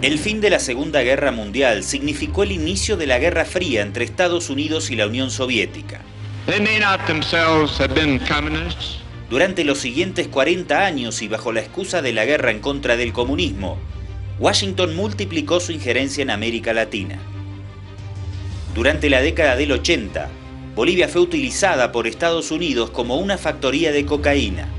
El fin de la Segunda Guerra Mundial significó el inicio de la Guerra Fría entre Estados Unidos y la Unión Soviética. Durante los siguientes 40 años y bajo la excusa de la guerra en contra del comunismo, Washington multiplicó su injerencia en América Latina. Durante la década del 80, Bolivia fue utilizada por Estados Unidos como una factoría de cocaína.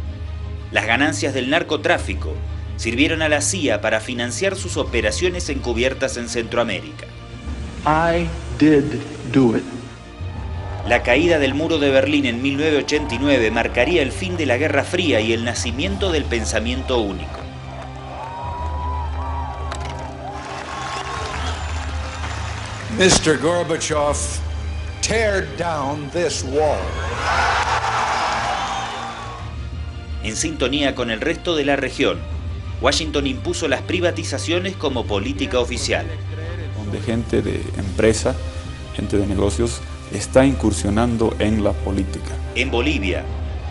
Las ganancias del narcotráfico sirvieron a la CIA para financiar sus operaciones encubiertas en Centroamérica. I did do it. La caída del muro de Berlín en 1989 marcaría el fin de la Guerra Fría y el nacimiento del pensamiento único. Mr. Gorbachev, tear down this wall. En sintonía con el resto de la región, Washington impuso las privatizaciones como política oficial. Donde gente de empresa, gente de negocios, está incursionando en la política. En Bolivia,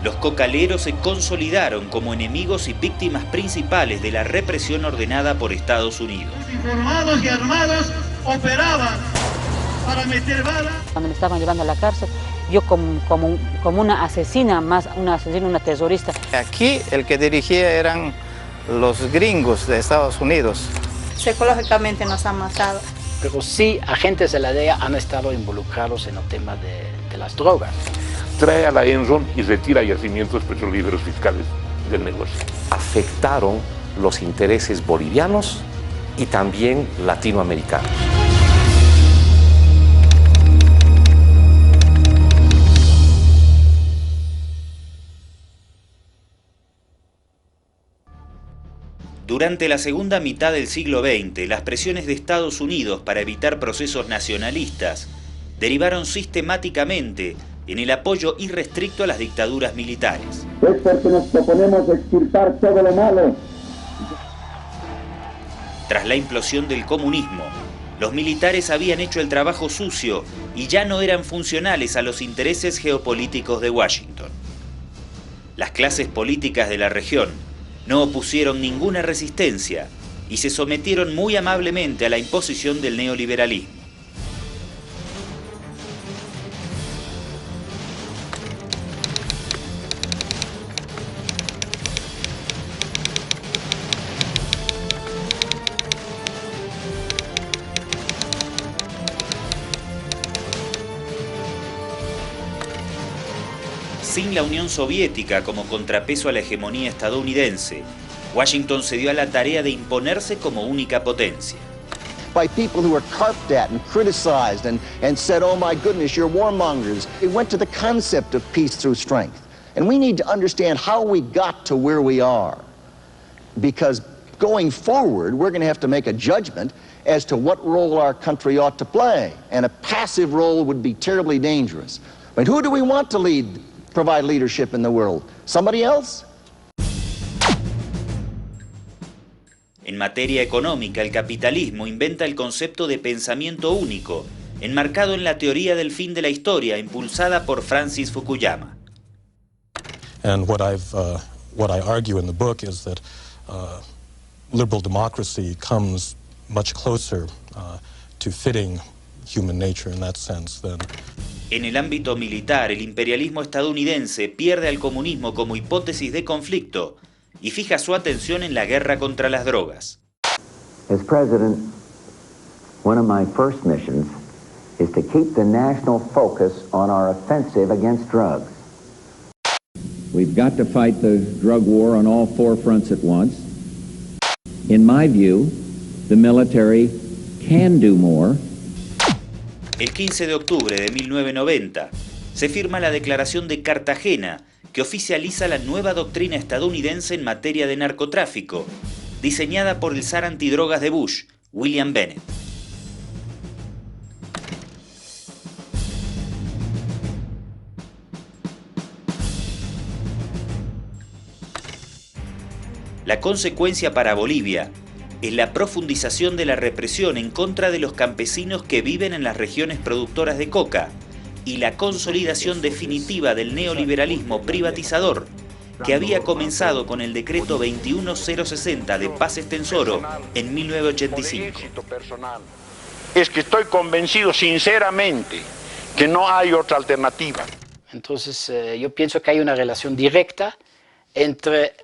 los cocaleros se consolidaron como enemigos y víctimas principales de la represión ordenada por Estados Unidos. Los informados y armados operaban para meter balas. Cuando me estaban llevando a la cárcel, yo como una asesina, una terrorista. Aquí el que dirigía eran los gringos de Estados Unidos. Psicológicamente nos han matado. Pero sí, agentes de la DEA han estado involucrados en el tema de las drogas. Trae a la Enron y retira yacimientos petrolíferos fiscales del negocio. Afectaron los intereses bolivianos y también latinoamericanos. Durante la segunda mitad del siglo XX, las presiones de Estados Unidos para evitar procesos nacionalistas derivaron sistemáticamente en el apoyo irrestricto a las dictaduras militares. Es porque nos proponemos extirpar todo lo malo. Tras la implosión del comunismo, los militares habían hecho el trabajo sucio y ya no eran funcionales a los intereses geopolíticos de Washington. Las clases políticas de la región no opusieron ninguna resistencia y se sometieron muy amablemente a la imposición del neoliberalismo. Sin la Unión Soviética como contrapeso a la hegemonía estadounidense, Washington se dio a la tarea de imponerse como única potencia. By people who were carped at and criticized and said, oh my goodness, you're warmongers. It went to the concept of peace through strength. And we need to understand how we got to where we are. Because going forward, we're going to have to make a judgment as to what role our country ought to play. And a passive role would be terribly dangerous. But who do we want to provide leadership in the world? Somebody else? En materia económica, el capitalismo inventa el concepto de pensamiento único, enmarcado en la teoría del fin de la historia, impulsada por Francis Fukuyama. And what I argue in the book is that liberal democracy comes much closer to fitting human nature in that sense than. En el ámbito militar, el imperialismo estadounidense pierde al comunismo como hipótesis de conflicto y fija su atención en la guerra contra las drogas. As president, one of my first missions is to keep the national focus on our offensive against drugs. We've got to fight the drug war on all four fronts at once. In my view, the military can do more. El 15 de octubre de 1990 se firma la Declaración de Cartagena, que oficializa la nueva doctrina estadounidense en materia de narcotráfico, diseñada por el zar antidrogas de Bush, William Bennett. La consecuencia para Bolivia es la profundización de la represión en contra de los campesinos que viven en las regiones productoras de coca y la consolidación definitiva del neoliberalismo privatizador que había comenzado con el decreto 21060 de Paz Estenssoro en 1985. Es que estoy convencido sinceramente que no hay otra alternativa. Entonces yo pienso que hay una relación directa entre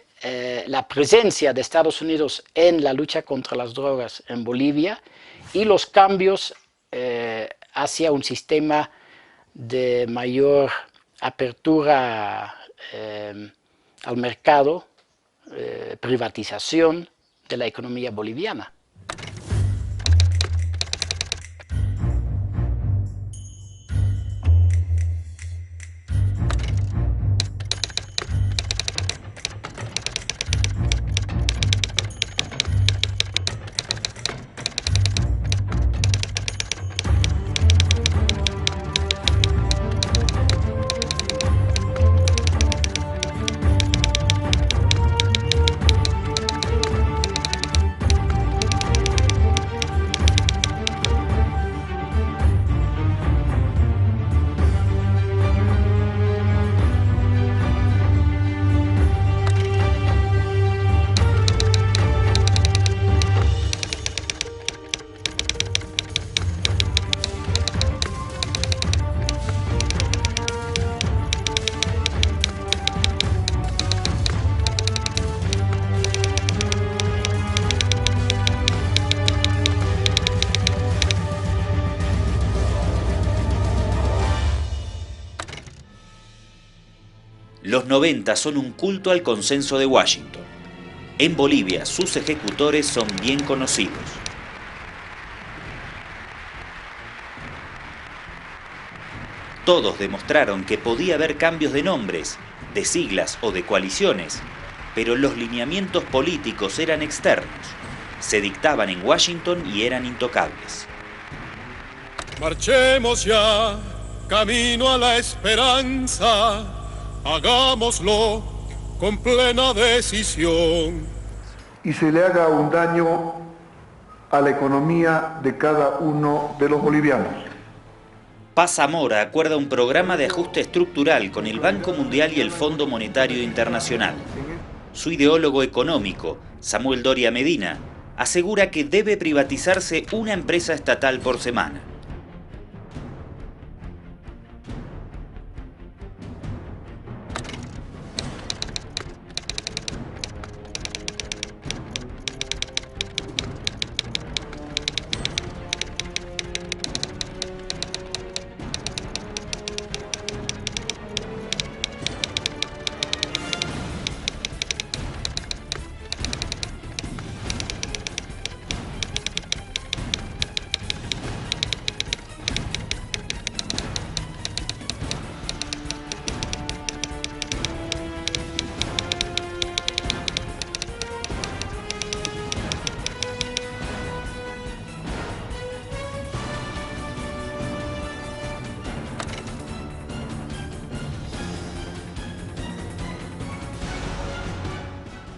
la presencia de Estados Unidos en la lucha contra las drogas en Bolivia y los cambios hacia un sistema de mayor apertura al mercado, privatización de la economía boliviana. Los 90 son un culto al consenso de Washington. En Bolivia, sus ejecutores son bien conocidos. Todos demostraron que podía haber cambios de nombres, de siglas o de coaliciones, pero los lineamientos políticos eran externos, se dictaban en Washington y eran intocables. Marchemos ya, camino a la esperanza, hagámoslo con plena decisión. Y se le haga un daño a la economía de cada uno de los bolivianos. Paz Zamora acuerda un programa de ajuste estructural con el Banco Mundial y el Fondo Monetario Internacional. Su ideólogo económico, Samuel Doria Medina, asegura que debe privatizarse una empresa estatal por semana.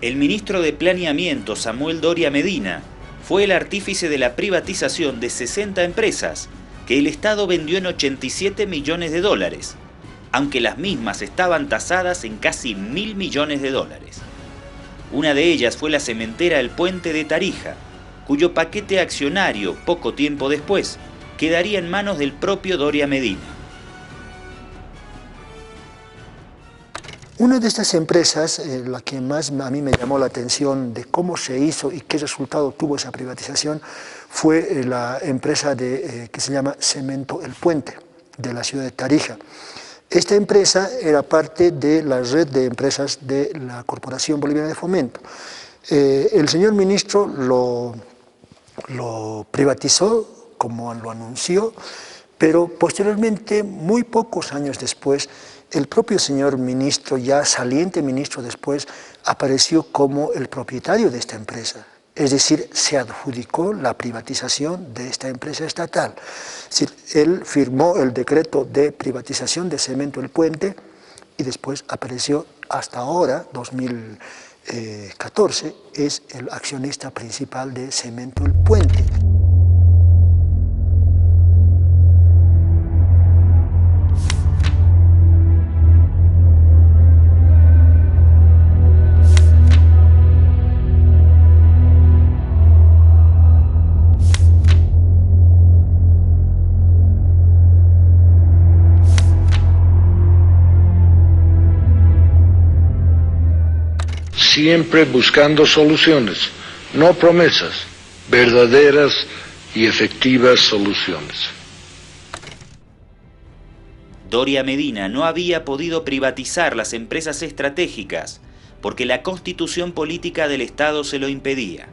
El ministro de Planeamiento, Samuel Doria Medina, fue el artífice de la privatización de 60 empresas que el Estado vendió en 87 millones de dólares, aunque las mismas estaban tasadas en casi 1.000 millones de dólares. Una de ellas fue la cementera El Puente de Tarija, cuyo paquete accionario, poco tiempo después, quedaría en manos del propio Doria Medina. Una de estas empresas, la que más a mí me llamó la atención de cómo se hizo y qué resultado tuvo esa privatización, fue la empresa que se llama Cemento El Puente, de la ciudad de Tarija. Esta empresa era parte de la red de empresas de la Corporación Boliviana de Fomento. El señor ministro lo privatizó, como lo anunció, pero posteriormente, muy pocos años después, el propio señor ministro, ya saliente ministro después, apareció como el propietario de esta empresa. Es decir, se adjudicó la privatización de esta empresa estatal. Es decir, él firmó el decreto de privatización de Cemento El Puente y después apareció hasta ahora, 2014, es el accionista principal de Cemento El Puente. siempre buscando soluciones, no promesas, verdaderas y efectivas soluciones. Doria Medina no había podido privatizar las empresas estratégicas porque la constitución política del Estado se lo impedía.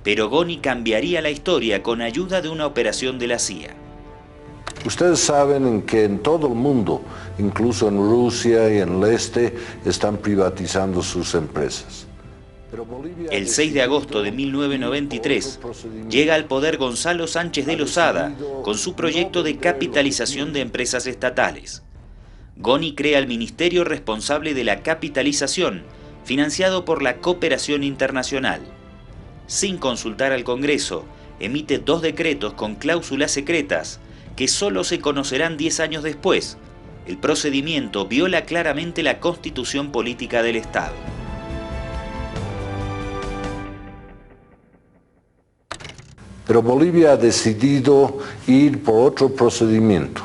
Pero Goni cambiaría la historia con ayuda de una operación de la CIA. Ustedes saben que en todo el mundo, incluso en Rusia y en el este, están privatizando sus empresas. El 6 de agosto de 1993 llega al poder Gonzalo Sánchez de Lozada con su proyecto de capitalización de empresas estatales. Goni crea el ministerio responsable de la capitalización, financiado por la cooperación internacional. Sin consultar al Congreso, emite 2 decretos con cláusulas secretas que solo se conocerán 10 años después. El procedimiento viola claramente la constitución política del Estado. Pero Bolivia ha decidido ir por otro procedimiento.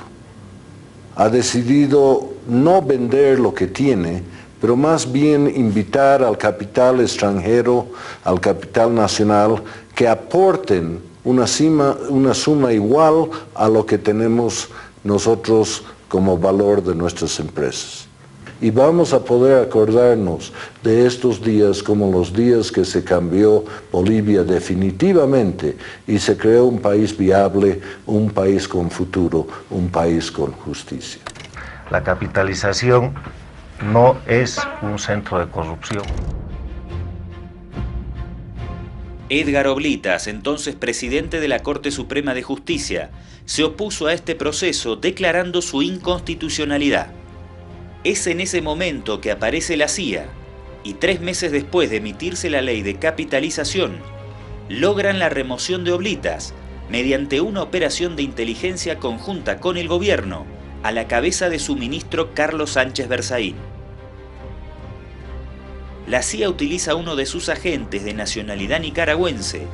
Ha decidido no vender lo que tiene, pero más bien invitar al capital extranjero, al capital nacional, que aporten una suma igual a lo que tenemos nosotros como valor de nuestras empresas. Y vamos a poder acordarnos de estos días como los días que se cambió Bolivia definitivamente y se creó un país viable, un país con futuro, un país con justicia. La capitalización no es un centro de corrupción. Edgar Oblitas, entonces presidente de la Corte Suprema de Justicia, se opuso a este proceso declarando su inconstitucionalidad. Es en ese momento que aparece la CIA y 3 meses después de emitirse la ley de capitalización, logran la remoción de Oblitas mediante una operación de inteligencia conjunta con el gobierno a la cabeza de su ministro Carlos Sánchez Berzaín. La CIA utiliza a uno de sus agentes de nacionalidad nicaragüense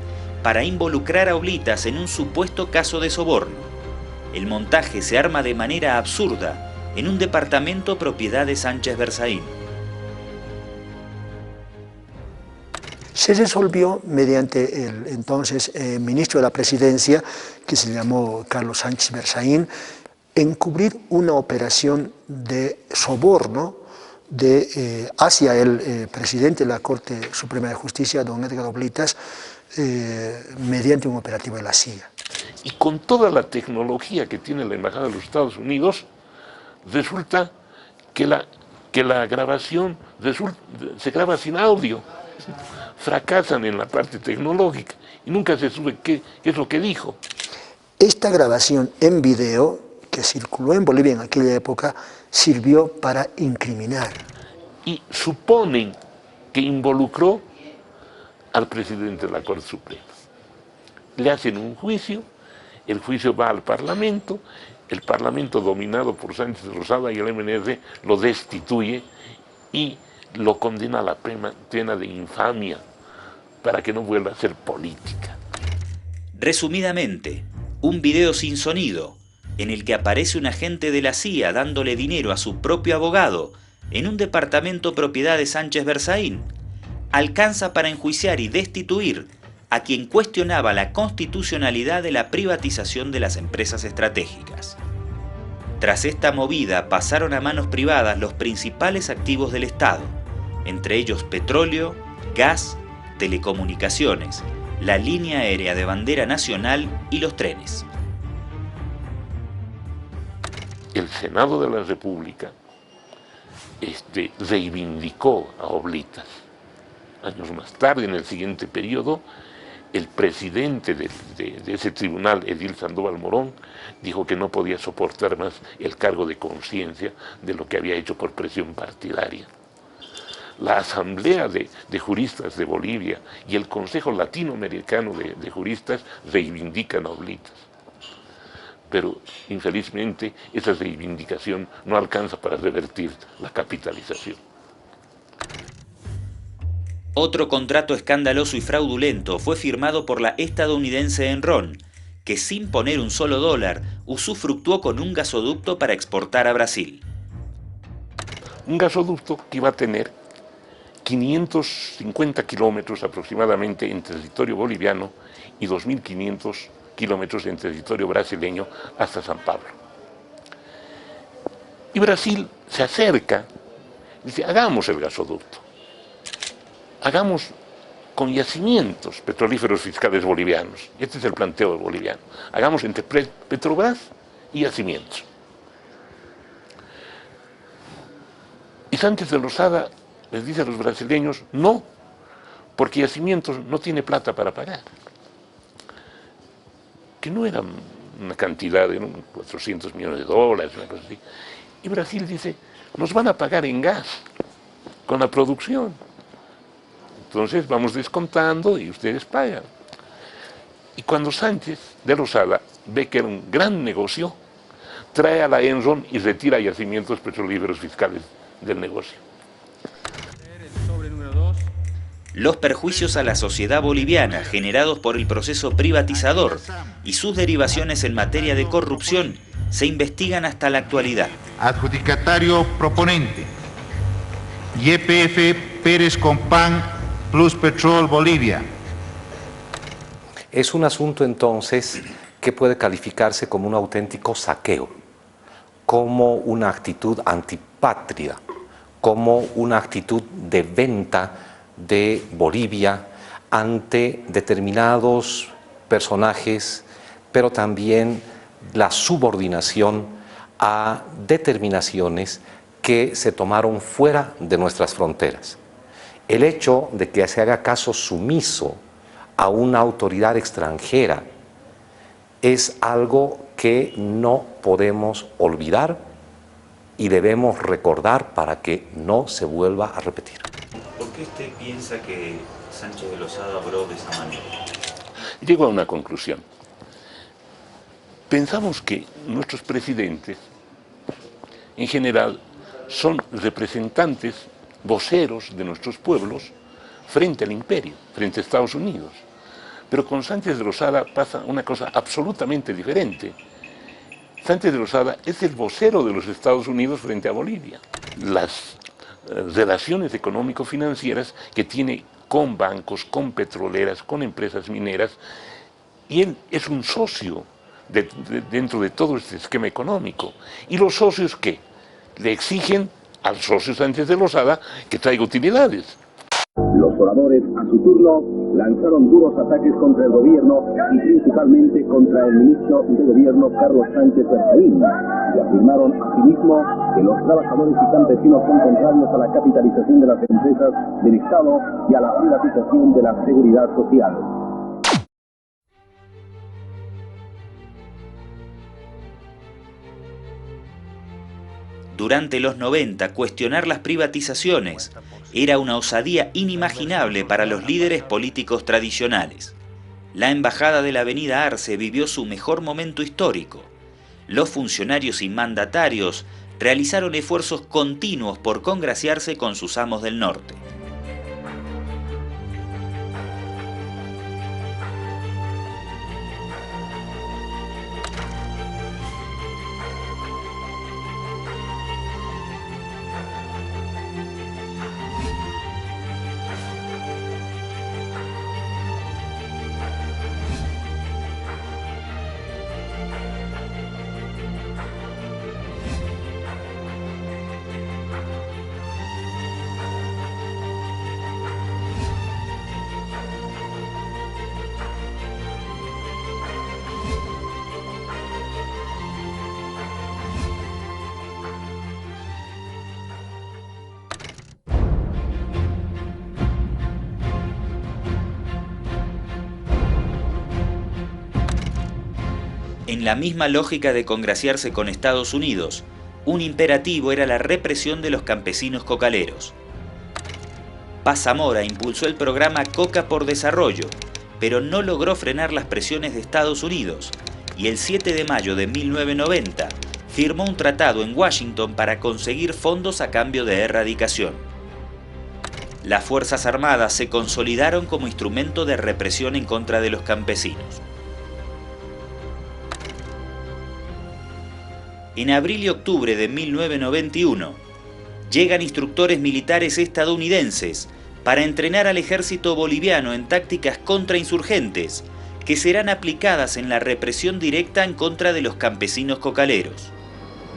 para involucrar a Oblitas en un supuesto caso de soborno. El montaje se arma de manera absurda en un departamento propiedad de Sánchez Berzaín. Se resolvió mediante el entonces ministro de la Presidencia, que se llamó Carlos Sánchez Berzaín, encubrir una operación de soborno hacia el presidente de la Corte Suprema de Justicia, don Edgar Oblitas, mediante un operativo de la CIA. Y con toda la tecnología que tiene la Embajada de los Estados Unidos, resulta que la grabación se graba sin audio. Fracasan en la parte tecnológica y nunca se sabe qué es lo que dijo. Esta grabación en video, que circuló en Bolivia en aquella época, sirvió para incriminar. Y suponen que involucró al presidente de la Corte Suprema. Le hacen un juicio, el juicio va al Parlamento, el Parlamento dominado por Sánchez de Lozada y el MNR lo destituye y lo condena a la pena de infamia para que no vuelva a ser política. Resumidamente, un video sin sonido en el que aparece un agente de la CIA dándole dinero a su propio abogado en un departamento propiedad de Sánchez Berzaín, alcanza para enjuiciar y destituir a quien cuestionaba la constitucionalidad de la privatización de las empresas estratégicas. Tras esta movida pasaron a manos privadas los principales activos del Estado, entre ellos petróleo, gas, telecomunicaciones, la línea aérea de bandera nacional y los trenes. El Senado de la República reivindicó a Oblitas. Años más tarde, en el siguiente periodo, el presidente de ese tribunal, Edil Sandoval Morón, dijo que no podía soportar más el cargo de conciencia de lo que había hecho por presión partidaria. La Asamblea de Juristas de Bolivia y el Consejo Latinoamericano de Juristas reivindican a Oblitas. Pero, infelizmente, esa reivindicación no alcanza para revertir la capitalización. Otro contrato escandaloso y fraudulento fue firmado por la estadounidense Enron, que sin poner un solo dólar, usufructuó con un gasoducto para exportar a Brasil. Un gasoducto que iba a tener 550 kilómetros aproximadamente en territorio boliviano y 2.500 kilómetros en territorio brasileño hasta San Pablo. Y Brasil se acerca, dice, hagamos el gasoducto, hagamos con yacimientos petrolíferos fiscales bolivianos. Este es el planteo boliviano. Hagamos entre Petrobras y yacimientos. Y Sánchez de Lozada les dice a los brasileños, no, porque Yacimientos no tiene plata para pagar. Que no era una cantidad de 400 millones de dólares, una cosa así. Y Brasil dice, nos van a pagar en gas, con la producción. Entonces vamos descontando y ustedes pagan. Y cuando Sánchez de Lozada ve que era un gran negocio, trae a la Enron y retira Yacimientos petrolíferos fiscales del negocio. Los perjuicios a la sociedad boliviana generados por el proceso privatizador y sus derivaciones en materia de corrupción se investigan hasta la actualidad. Adjudicatario proponente, YPF Pérez Compán Plus Petrol Bolivia. Es un asunto entonces que puede calificarse como un auténtico saqueo, como una actitud antipatria, como una actitud de venta de Bolivia ante determinados personajes, pero también la subordinación a determinaciones que se tomaron fuera de nuestras fronteras. El hecho de que se haga caso sumiso a una autoridad extranjera es algo que no podemos olvidar y debemos recordar para que no se vuelva a repetir. ¿Por qué usted piensa que Sánchez de Lozada obró de esa manera? Llego a una conclusión. Pensamos que nuestros presidentes, en general, son representantes, voceros de nuestros pueblos frente al imperio, frente a Estados Unidos. Pero con Sánchez de Lozada pasa una cosa absolutamente diferente. Sánchez de Lozada es el vocero de los Estados Unidos frente a Bolivia. Las relaciones económico-financieras que tiene con bancos, con petroleras, con empresas mineras, y él es un socio dentro de todo este esquema económico. ¿Y los socios qué? Le exigen al socio Sánchez de Lozada que traiga utilidades. Los oradores, a su turno, lanzaron duros ataques contra el gobierno y principalmente contra el ministro de Gobierno, Carlos Sánchez Berzaín, y afirmaron asimismo que los trabajadores y campesinos son contrarios a la capitalización de las empresas del Estado y a la privatización de la seguridad social. Durante los 90, cuestionar las privatizaciones era una osadía inimaginable para los líderes políticos tradicionales. La embajada de la Avenida Arce vivió su mejor momento histórico. Los funcionarios y mandatarios realizaron esfuerzos continuos por congraciarse con sus amos del norte. En la misma lógica de congraciarse con Estados Unidos, un imperativo era la represión de los campesinos cocaleros. Paz Zamora impulsó el programa Coca por Desarrollo, pero no logró frenar las presiones de Estados Unidos, y el 7 de mayo de 1990 firmó un tratado en Washington para conseguir fondos a cambio de erradicación. Las Fuerzas Armadas se consolidaron como instrumento de represión en contra de los campesinos. En abril y octubre de 1991, llegan instructores militares estadounidenses para entrenar al ejército boliviano en tácticas contrainsurgentes que serán aplicadas en la represión directa en contra de los campesinos cocaleros.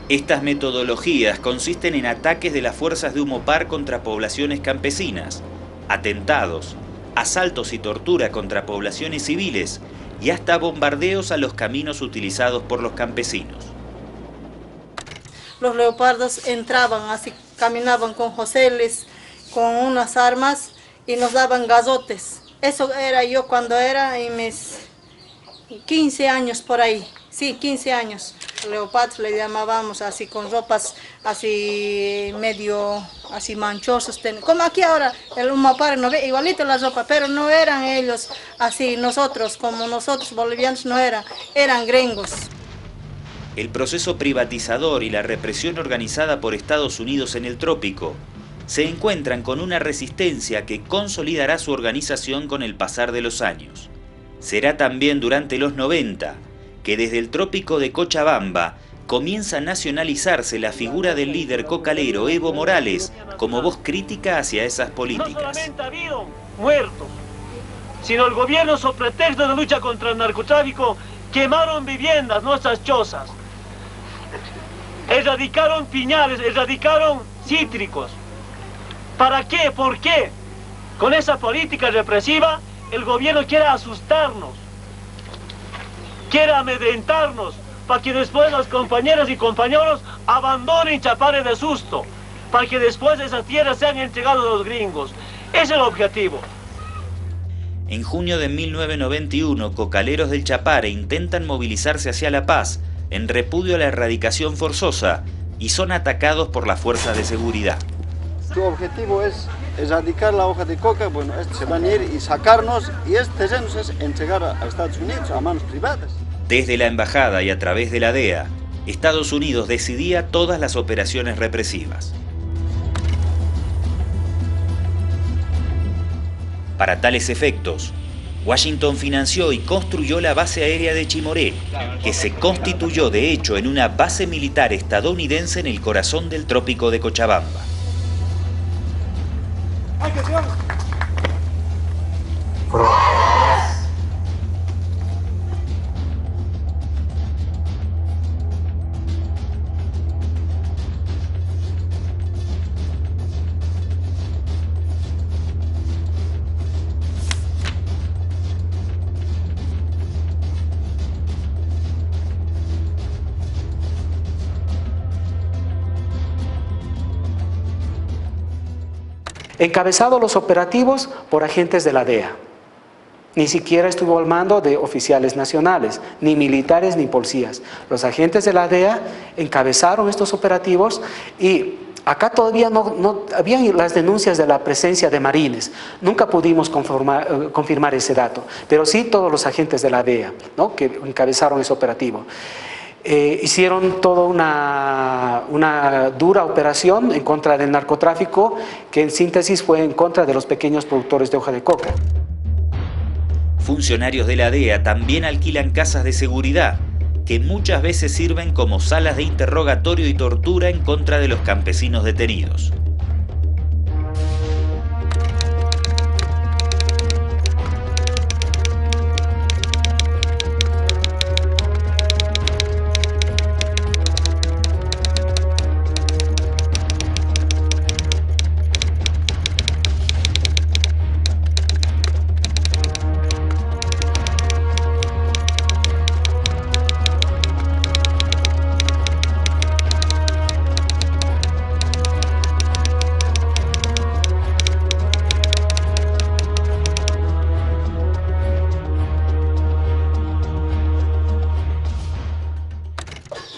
Estas metodologías consisten en ataques de las fuerzas de Humopar contra poblaciones campesinas, atentados, asaltos y tortura contra poblaciones civiles y hasta bombardeos a los caminos utilizados por los campesinos. Los leopardos entraban, así caminaban con joseles, con unas armas y nos daban gazotes. Eso era yo cuando era en mis 15 años por ahí. Sí, 15 años. Leopardos le llamábamos así, con ropas así medio así manchosos. Como aquí ahora, el Humopar no ve igualito la ropa, pero no eran ellos así, nosotros, como nosotros bolivianos no eran gringos. El proceso privatizador y la represión organizada por Estados Unidos en el trópico se encuentran con una resistencia que consolidará su organización con el pasar de los años. Será también durante los 90 que desde el trópico de Cochabamba comienza a nacionalizarse la figura del líder cocalero Evo Morales como voz crítica hacia esas políticas. No solamente ha habido muertos, sino el gobierno, sobre pretexto de lucha contra el narcotráfico, quemaron viviendas, nuestras chozas, erradicaron piñales, erradicaron cítricos. ¿Para qué? ¿Por qué? Con esa política represiva, el gobierno quiere asustarnos, quiere amedrentarnos, para que después las compañeras y compañeros abandonen Chapare de susto, para que después esas tierras sean entregadas a los gringos. Ese es el objetivo. En junio de 1991, cocaleros del Chapare intentan movilizarse hacia La Paz en repudio a la erradicación forzosa y son atacados por las fuerzas de seguridad. Su objetivo es erradicar la hoja de coca, bueno, se van a ir y sacarnos, y este terreno es entregar a Estados Unidos, a manos privadas. Desde la embajada y a través de la DEA, Estados Unidos decidía todas las operaciones represivas. Para tales efectos, Washington financió y construyó la base aérea de Chimoré, que se constituyó de hecho en una base militar estadounidense en el corazón del trópico de Cochabamba. Encabezado los operativos por agentes de la DEA. Ni siquiera estuvo al mando de oficiales nacionales, ni militares ni policías. Los agentes de la DEA encabezaron estos operativos y acá todavía no habían las denuncias de la presencia de marines. Nunca pudimos confirmar ese dato, pero sí todos los agentes de la DEA, ¿no?, que encabezaron ese operativo. Hicieron toda una dura operación en contra del narcotráfico, que en síntesis fue en contra de los pequeños productores de hoja de coca. Funcionarios de la DEA también alquilan casas de seguridad, que muchas veces sirven como salas de interrogatorio y tortura en contra de los campesinos detenidos.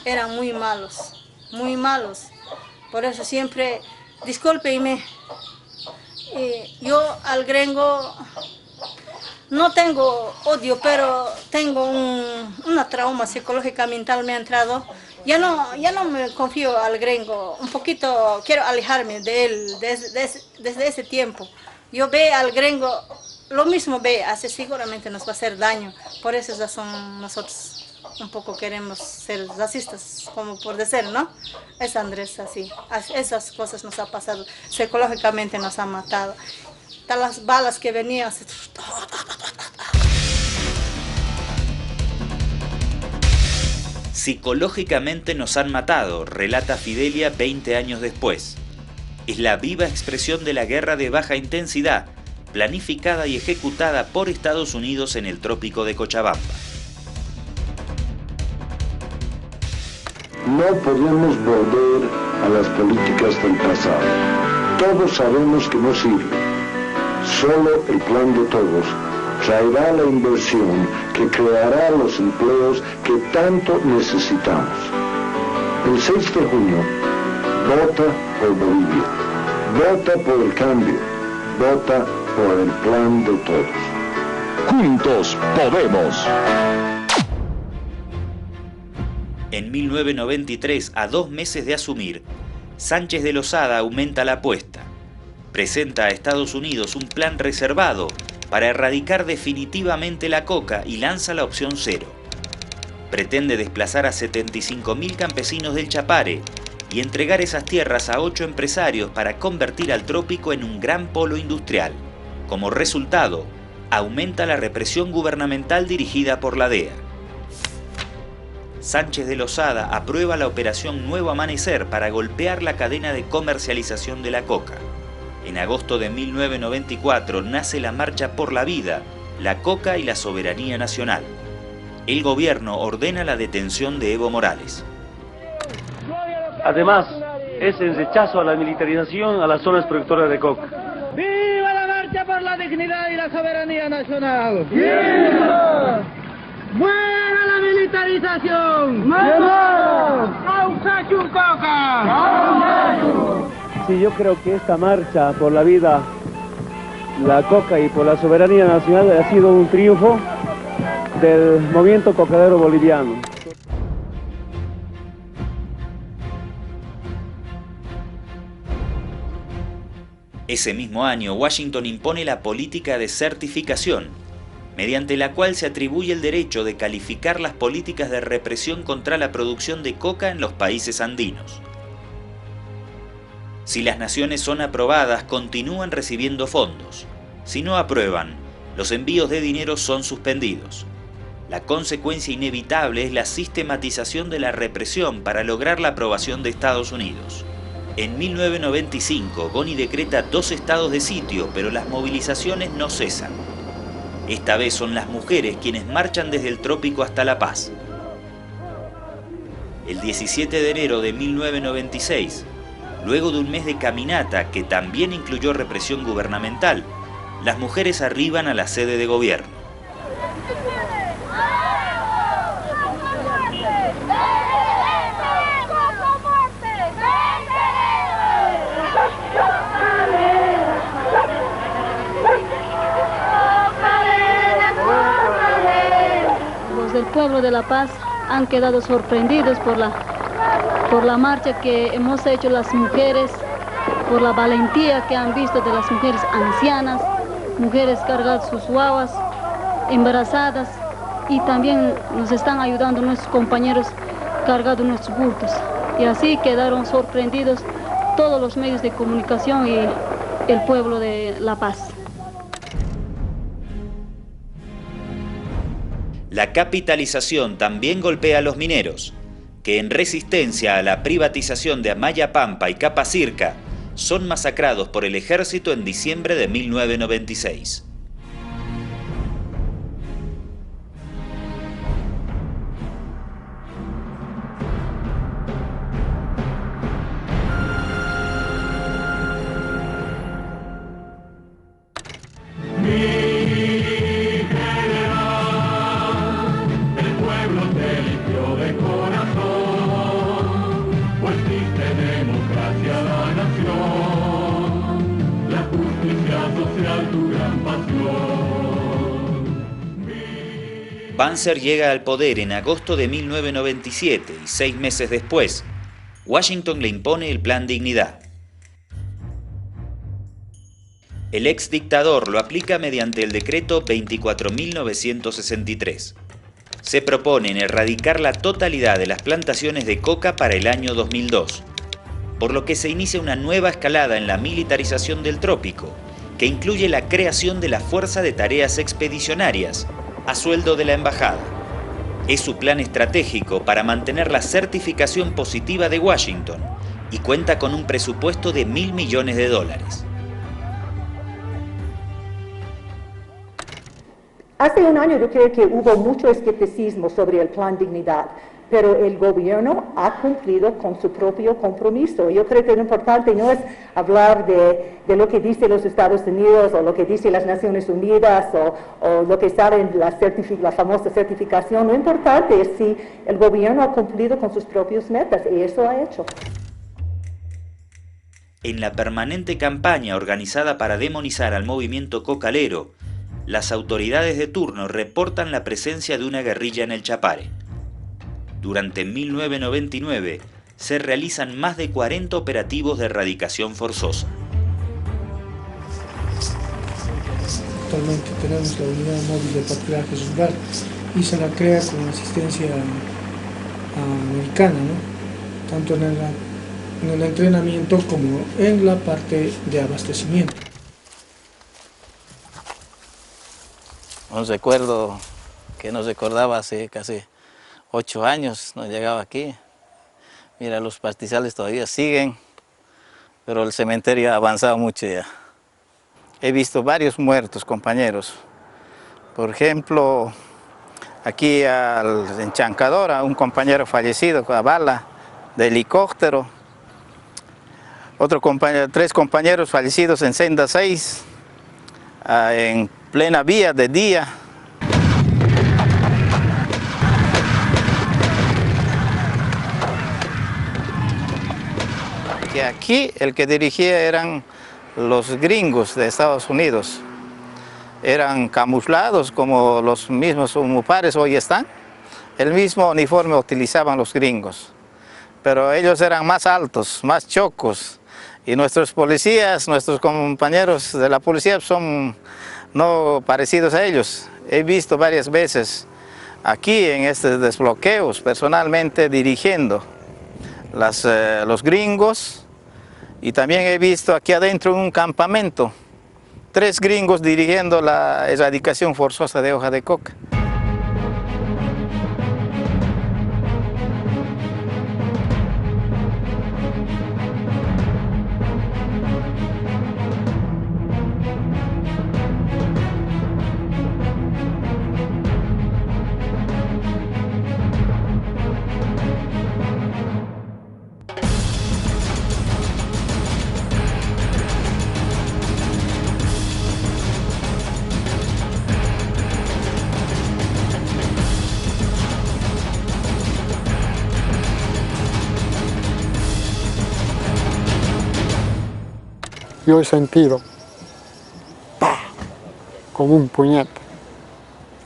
Eran muy malos. Por eso siempre, discúlpeme, yo al gringo no tengo odio, pero tengo una trauma psicológica mental me ha entrado. Ya no me confío al gringo, un poquito quiero alejarme de él desde ese tiempo. Yo veo al gringo, lo mismo ve, así seguramente nos va a hacer daño. Por esa razón nosotros un poco queremos ser racistas, como por decir, ¿no? Es Andrés así, esas cosas nos ha pasado, psicológicamente nos ha matado. hasta las balas que venían. Psicológicamente nos han matado, relata Fidelia 20 años después. Es la viva expresión de la guerra de baja intensidad, planificada y ejecutada por Estados Unidos en el trópico de Cochabamba. No podemos volver a las políticas del pasado. Todos sabemos que no sirve. Solo el plan de todos traerá la inversión que creará los empleos que tanto necesitamos. El 6 de junio, vota por Bolivia. Vota por el cambio. Vota por el plan de todos. Juntos podemos. En 1993, a 2 meses de asumir, Sánchez de Lozada aumenta la apuesta. Presenta a Estados Unidos un plan reservado para erradicar definitivamente la coca y lanza la opción 0. Pretende desplazar a 75.000 campesinos del Chapare y entregar esas tierras a 8 empresarios para convertir al trópico en un gran polo industrial. Como resultado, aumenta la represión gubernamental dirigida por la DEA. Sánchez de Lozada aprueba la operación Nuevo Amanecer para golpear la cadena de comercialización de la coca. En agosto de 1994 nace la Marcha por la Vida, la coca y la soberanía nacional. El gobierno ordena la detención de Evo Morales. Además, es el rechazo a la militarización a las zonas productoras de coca. ¡Viva la marcha por la dignidad y la soberanía nacional! ¡Viva! ¡Muera la militarización! Sí, yo creo que esta marcha por la vida, la coca y por la soberanía nacional ha sido un triunfo del movimiento cocalero boliviano. Ese mismo año, Washington impone la política de certificación, mediante la cual se atribuye el derecho de calificar las políticas de represión contra la producción de coca en los países andinos. Si las naciones son aprobadas, continúan recibiendo fondos. Si no aprueban, los envíos de dinero son suspendidos. La consecuencia inevitable es la sistematización de la represión para lograr la aprobación de Estados Unidos. En 1995, Boni decreta 2 estados de sitio, pero las movilizaciones no cesan. Esta vez son las mujeres quienes marchan desde el trópico hasta La Paz. El 17 de enero de 1996, luego de un mes de caminata que también incluyó represión gubernamental, las mujeres arriban a la sede de gobierno. Del pueblo de La Paz han quedado sorprendidos por la marcha que hemos hecho las mujeres, por la valentía que han visto de las mujeres ancianas, mujeres cargadas sus guaguas, embarazadas, y también nos están ayudando nuestros compañeros cargados nuestros bultos. Y así quedaron sorprendidos todos los medios de comunicación y el pueblo de La Paz. La capitalización también golpea a los mineros, que en resistencia a la privatización de Amaya Pampa y Capacirca son masacrados por el ejército en diciembre de 1996. Banzer llega al poder en agosto de 1997 y 6 meses después, Washington le impone el Plan Dignidad. El ex dictador lo aplica mediante el decreto 24.963. Se proponen erradicar la totalidad de las plantaciones de coca para el año 2002, por lo que se inicia una nueva escalada en la militarización del trópico que incluye la creación de la Fuerza de Tareas Expedicionarias, a sueldo de la embajada. Es su plan estratégico para mantener la certificación positiva de Washington y cuenta con un presupuesto de $1.000 millones. Hace un año yo creo que hubo mucho escepticismo sobre el Plan Dignidad, pero el gobierno ha cumplido con su propio compromiso. Yo creo que lo importante no es hablar de lo que dicen los Estados Unidos o lo que dicen las Naciones Unidas o lo que sale en la famosa certificación. Lo importante es si el gobierno ha cumplido con sus propias metas, y eso ha hecho. En la permanente campaña organizada para demonizar al movimiento cocalero, las autoridades de turno reportan la presencia de una guerrilla en el Chapare. Durante 1999 se realizan más de 40 operativos de erradicación forzosa. Actualmente tenemos la unidad móvil de patrullaje rural y se la crea con asistencia americana, ¿no? Tanto en el entrenamiento como en la parte de abastecimiento. Un recuerdo que nos recordaba hace casi 8 años, no llegaba aquí. Mira, los pastizales todavía siguen, pero el cementerio ha avanzado mucho ya. He visto varios muertos, compañeros. Por ejemplo, aquí en Chancadora, un compañero fallecido con la bala de helicóptero. Otro compañero, 3 compañeros fallecidos en Senda 6, en plena vía de día. Que aquí el que dirigía eran los gringos de Estados Unidos. Eran camuflados como los mismos humapares hoy están. El mismo uniforme utilizaban los gringos. Pero ellos eran más altos, más chocos. Y nuestros policías, nuestros compañeros de la policía son no parecidos a ellos. He visto varias veces aquí en estos desbloqueos, personalmente dirigiendo los gringos. Y también he visto aquí adentro en un campamento 3 gringos dirigiendo la erradicación forzosa de hoja de coca. Yo he sentido, ¡pah!, como un puñete.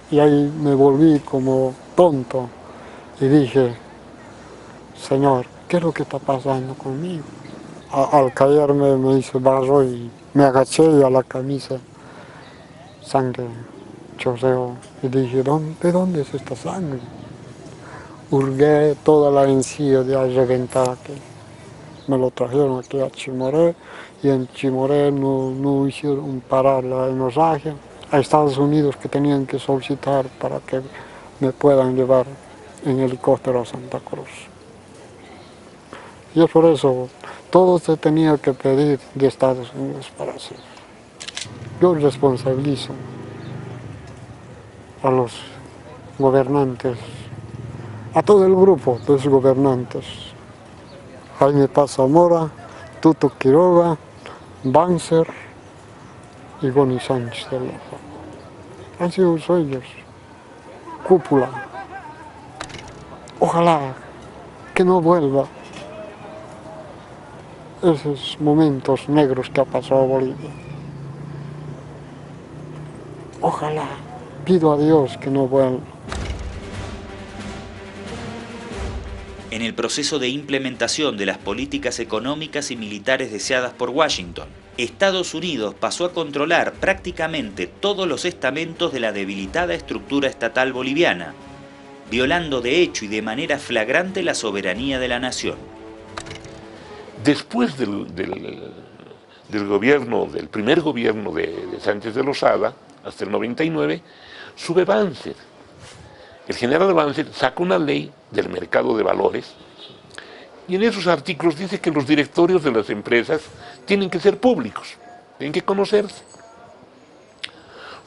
Y ahí me volví como tonto y dije, Señor, ¿qué es lo que está pasando conmigo? Al caerme me hice barro y me agaché y a la camisa sangre chorreó. Y dije, ¿de dónde es esta sangre? Hurgué toda la encía de reventada que me lo trajeron aquí a Chimoré. Y en Chimoré no hicieron parar la hemorragia. A Estados Unidos que tenían que solicitar para que me puedan llevar en helicóptero a Santa Cruz. Y es por eso, todo se tenía que pedir de Estados Unidos para hacer. Yo responsabilizo a los gobernantes, a todo el grupo de los gobernantes. Jaime Paz Zamora, Tuto Quiroga, Banzer y Goni Sánchez de Loja. Han sido ellos, cúpula. Ojalá que no vuelva esos momentos negros que ha pasado Bolivia. Ojalá, pido a Dios que no vuelva. En el proceso de implementación de las políticas económicas y militares deseadas por Washington, Estados Unidos pasó a controlar prácticamente todos los estamentos de la debilitada estructura estatal boliviana, violando de hecho y de manera flagrante la soberanía de la nación. Después del primer gobierno de Sánchez de Losada, hasta el 99, sube Banzer. El general Banzer saca una ley del mercado de valores y en esos artículos dice que los directorios de las empresas tienen que ser públicos, tienen que conocerse.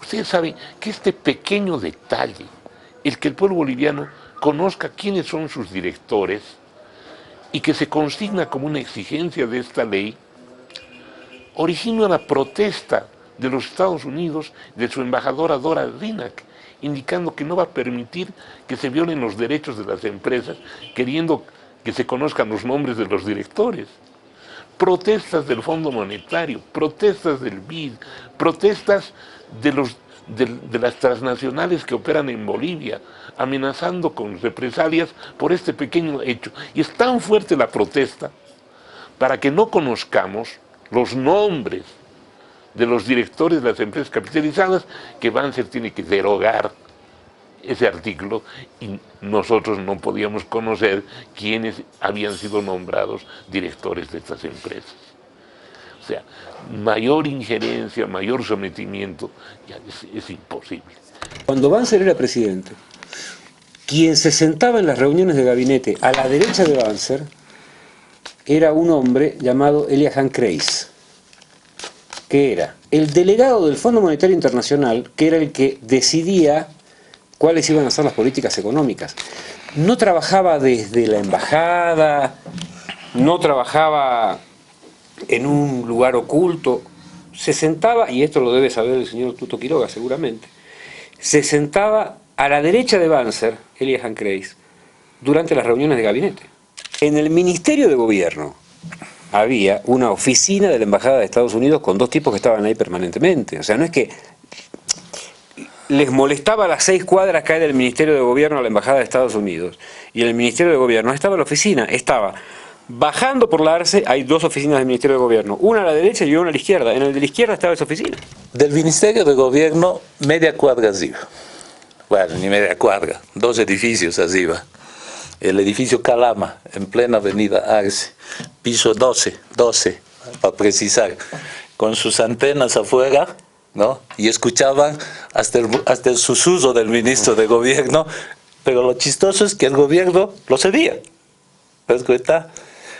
Ustedes saben que este pequeño detalle, el que el pueblo boliviano conozca quiénes son sus directores y que se consigna como una exigencia de esta ley, origina la protesta de los Estados Unidos, de su embajadora Dora Rinac, indicando que no va a permitir que se violen los derechos de las empresas, queriendo que se conozcan los nombres de los directores. Protestas del Fondo Monetario, protestas del BID, protestas de las transnacionales que operan en Bolivia, amenazando con represalias por este pequeño hecho. Y es tan fuerte la protesta para que no conozcamos los nombres de los directores de las empresas capitalizadas que Banzer tiene que derogar ese artículo y nosotros no podíamos conocer quiénes habían sido nombrados directores de estas empresas. O sea, mayor injerencia, mayor sometimiento, ya es imposible. Cuando Banzer era presidente, quien se sentaba en las reuniones de gabinete a la derecha de Banzer era un hombre llamado Eliahan Kreis, que era el delegado del Fondo Monetario Internacional, que era el que decidía cuáles iban a ser las políticas económicas. No trabajaba desde la embajada, no trabajaba en un lugar oculto, se sentaba, y esto lo debe saber el señor Tuto Quiroga seguramente, se sentaba a la derecha de Banzer, Eliahan Kreis, durante las reuniones de gabinete. En el Ministerio de Gobierno había una oficina de la Embajada de Estados Unidos con dos tipos que estaban ahí permanentemente. O sea, no es que les molestaba a las 6 cuadras caer del Ministerio de Gobierno a la Embajada de Estados Unidos. Y en el Ministerio de Gobierno estaba la oficina, estaba bajando por la Arce, hay 2 oficinas del Ministerio de Gobierno, una a la derecha y una a la izquierda. En el de la izquierda estaba esa oficina. Del Ministerio de Gobierno, media cuadra arriba. Bueno, ni media cuadra, 2 edificios arriba. El edificio Calama, en plena avenida Arce, piso 12, para precisar, con sus antenas afuera, ¿no? Y escuchaban hasta el susurro del ministro de Gobierno, pero lo chistoso es que el gobierno lo cedía. ¿Te das cuenta?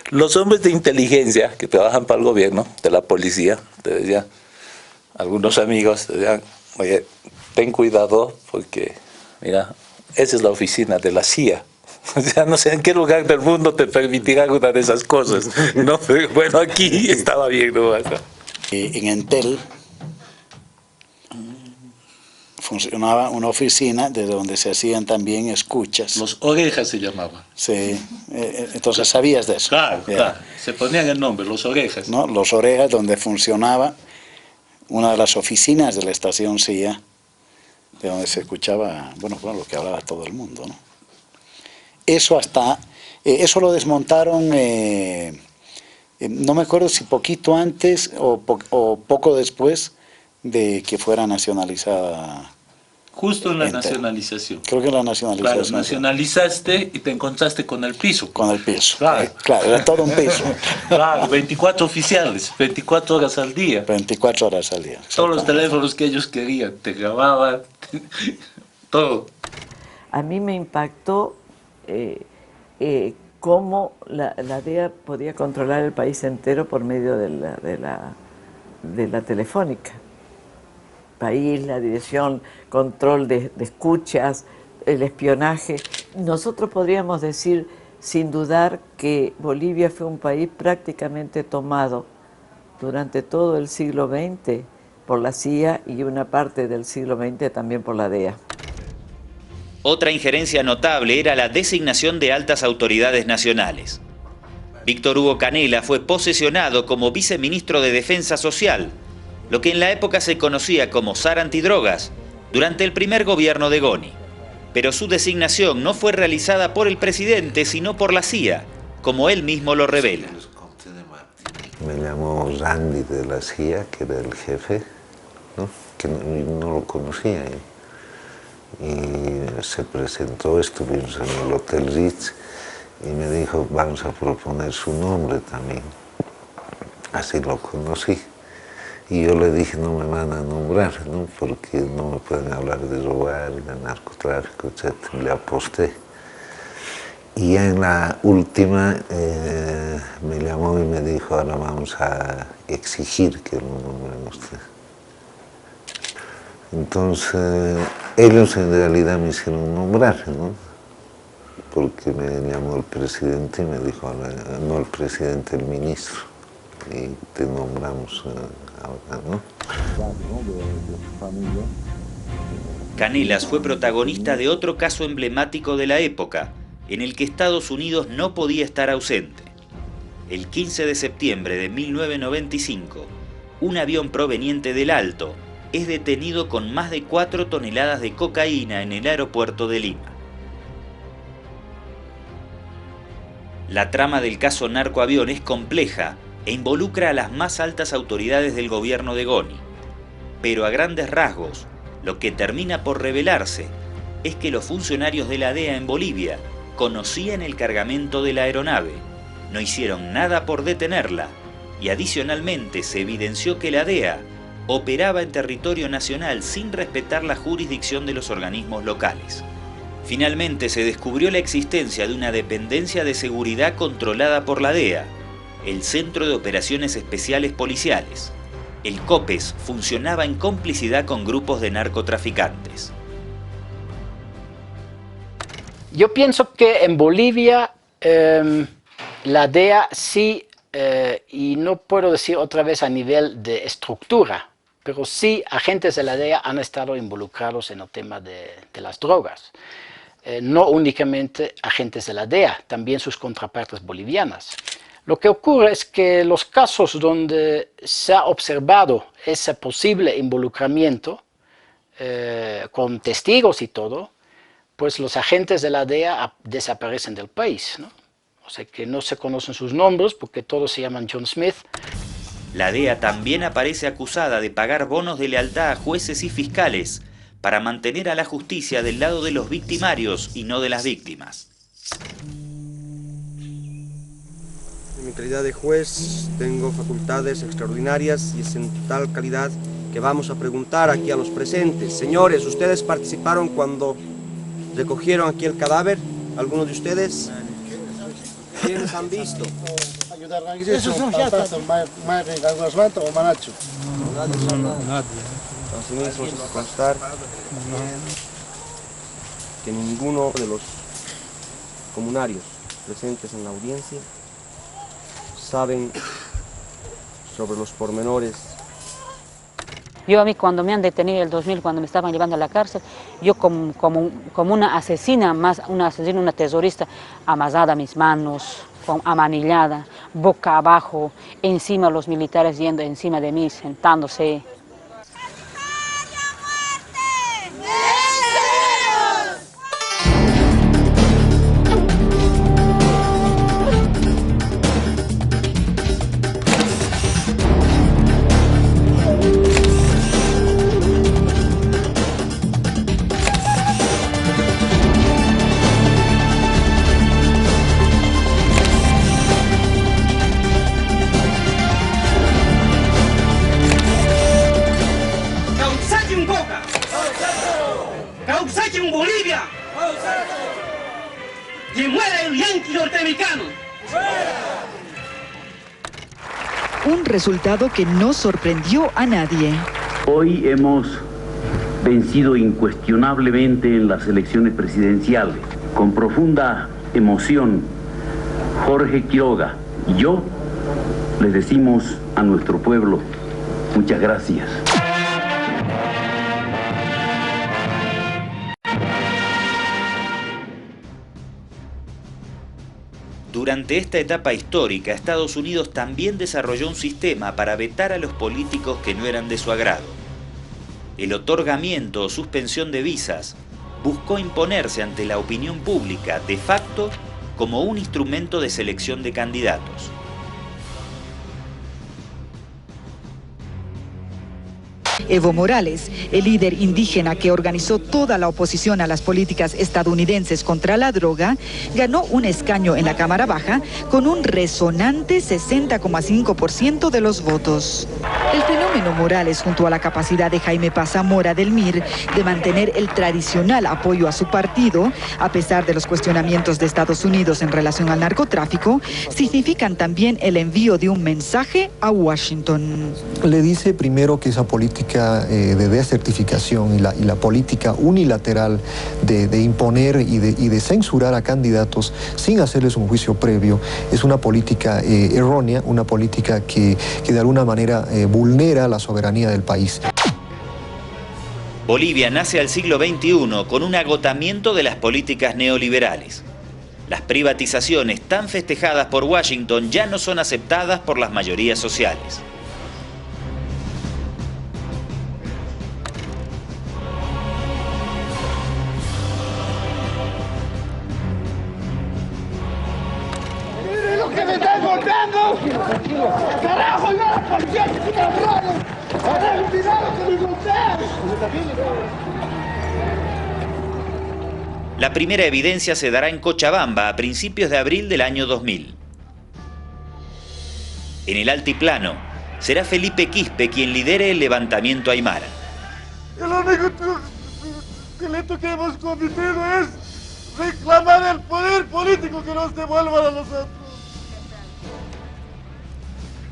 Los hombres de inteligencia que trabajan para el gobierno, de la policía, te decían, algunos amigos te decían, oye, ten cuidado porque, mira, esa es la oficina de la CIA. O sea, no sé en qué lugar del mundo te permitirán una de esas cosas, ¿no? Pero bueno, aquí estaba bien, ¿no? En Entel funcionaba una oficina de donde se hacían también escuchas. Los Orejas se llamaban. Sí, entonces sabías de eso. Claro, claro, se ponían el nombre, Los Orejas. ¿No? Los Orejas, donde funcionaba una de las oficinas de la estación CIA, de donde se escuchaba, bueno, lo que hablaba todo el mundo, ¿no? Eso lo desmontaron, no me acuerdo si poquito antes o poco después de que fuera nacionalizada. Justo en la nacionalización. Creo que en la nacionalización. Claro, nacionalizaste y te encontraste con el piso. Con el piso. Claro, claro, era todo un piso. Claro, 24 oficiales, 24 horas al día. 24 horas al día. Todos los teléfonos que ellos querían, te grababan, todo. A mí me impactó cómo la DEA podía controlar el país entero por medio de la telefónica. País, la dirección, control de escuchas, el espionaje. Nosotros podríamos decir, sin dudar, que Bolivia fue un país prácticamente tomado durante todo el siglo XX por la CIA y una parte del siglo XX también por la DEA. Otra injerencia notable era la designación de altas autoridades nacionales. Víctor Hugo Canela fue posesionado como viceministro de Defensa Social, lo que en la época se conocía como SAR antidrogas, durante el primer gobierno de Goni. Pero su designación no fue realizada por el presidente, sino por la CIA, como él mismo lo revela. Me llamó Randy de la CIA, que era el jefe, ¿no? Que no lo conocía. Y se presentó, estuvimos en el Hotel Ritz y me dijo, vamos a proponer su nombre también. Así lo conocí. Y yo le dije, no me van a nombrar, ¿no? Porque no me pueden hablar de robar, de narcotráfico, etc. Le aposté. Y en la última me llamó y me dijo, ahora vamos a exigir que lo nombren usted. Entonces, ellos en realidad me hicieron nombrar, ¿no? Porque me llamó el presidente y me dijo, no el presidente, el ministro, y te nombramos ahora, ¿no? Canelas fue protagonista de otro caso emblemático de la época, en el que Estados Unidos no podía estar ausente. El 15 de septiembre de 1995, un avión proveniente del Alto es detenido con más de 4 toneladas de cocaína en el aeropuerto de Lima. La trama del caso Narcoavión es compleja e involucra a las más altas autoridades del gobierno de Goni. Pero a grandes rasgos, lo que termina por revelarse es que los funcionarios de la DEA en Bolivia conocían el cargamento de la aeronave, no hicieron nada por detenerla y adicionalmente se evidenció que la DEA operaba en territorio nacional sin respetar la jurisdicción de los organismos locales. Finalmente se descubrió la existencia de una dependencia de seguridad controlada por la DEA, el Centro de Operaciones Especiales Policiales. El COPES funcionaba en complicidad con grupos de narcotraficantes. Yo pienso que en Bolivia la DEA sí, y no puedo decir otra vez a nivel de estructura, pero sí agentes de la DEA han estado involucrados en el tema de las drogas. No únicamente agentes de la DEA, también sus contrapartes bolivianas. Lo que ocurre es que los casos donde se ha observado ese posible involucramiento con testigos y todo, pues los agentes de la DEA desaparecen del país, ¿no? O sea que no se conocen sus nombres porque todos se llaman John Smith. La DEA también aparece acusada de pagar bonos de lealtad a jueces y fiscales para mantener a la justicia del lado de los victimarios y no de las víctimas. En mi calidad de juez tengo facultades extraordinarias y es en tal calidad que vamos a preguntar aquí a los presentes. Señores, ¿ustedes participaron cuando recogieron aquí el cadáver? ¿Alguno de ustedes? ¿Quiénes han visto? Esos son ya o Manacho. Nadie. Asimismo, se puede constar que ninguno de los comunarios presentes en la audiencia saben sobre los pormenores. Yo a mí cuando me han detenido el 2000, cuando me estaban llevando a la cárcel, yo como una asesina, una terrorista, amasada a mis manos, amanillada, boca abajo, encima los militares yendo encima de mí, sentándose. Bolivia. ¡Que muera el yanqui norteamericano! Un resultado que no sorprendió a nadie. Hoy hemos vencido incuestionablemente en las elecciones presidenciales. Con profunda emoción, Jorge Quiroga y yo les decimos a nuestro pueblo, muchas gracias. Durante esta etapa histórica, Estados Unidos también desarrolló un sistema para vetar a los políticos que no eran de su agrado. El otorgamiento o suspensión de visas buscó imponerse ante la opinión pública de facto como un instrumento de selección de candidatos. Evo Morales, el líder indígena que organizó toda la oposición a las políticas estadounidenses contra la droga, ganó un escaño en la Cámara Baja con un resonante 60,5% de los votos. El fenómeno Morales, junto a la capacidad de Jaime Paz Zamora del MIR de mantener el tradicional apoyo a su partido, a pesar de los cuestionamientos de Estados Unidos en relación al narcotráfico, significan también el envío de un mensaje a Washington. Le dice primero que esa política de desertificación y la política unilateral de imponer y de censurar a candidatos sin hacerles un juicio previo es una política errónea, una política que de alguna manera vulnera la soberanía del país. Bolivia nace al siglo XXI con un agotamiento de las políticas neoliberales. Las privatizaciones tan festejadas por Washington ya no son aceptadas por las mayorías sociales. ¡Miren lo que me están golpeando! ¡Carajo, no la policía que se cabrones! ¡Ahora el cuidado que me golpean! La primera evidencia se dará en Cochabamba a principios de abril del año 2000. En el altiplano, será Felipe Quispe quien lidere el levantamiento aymara. El único delito que hemos cometido es reclamar el poder político que nos devuelvan a nosotros.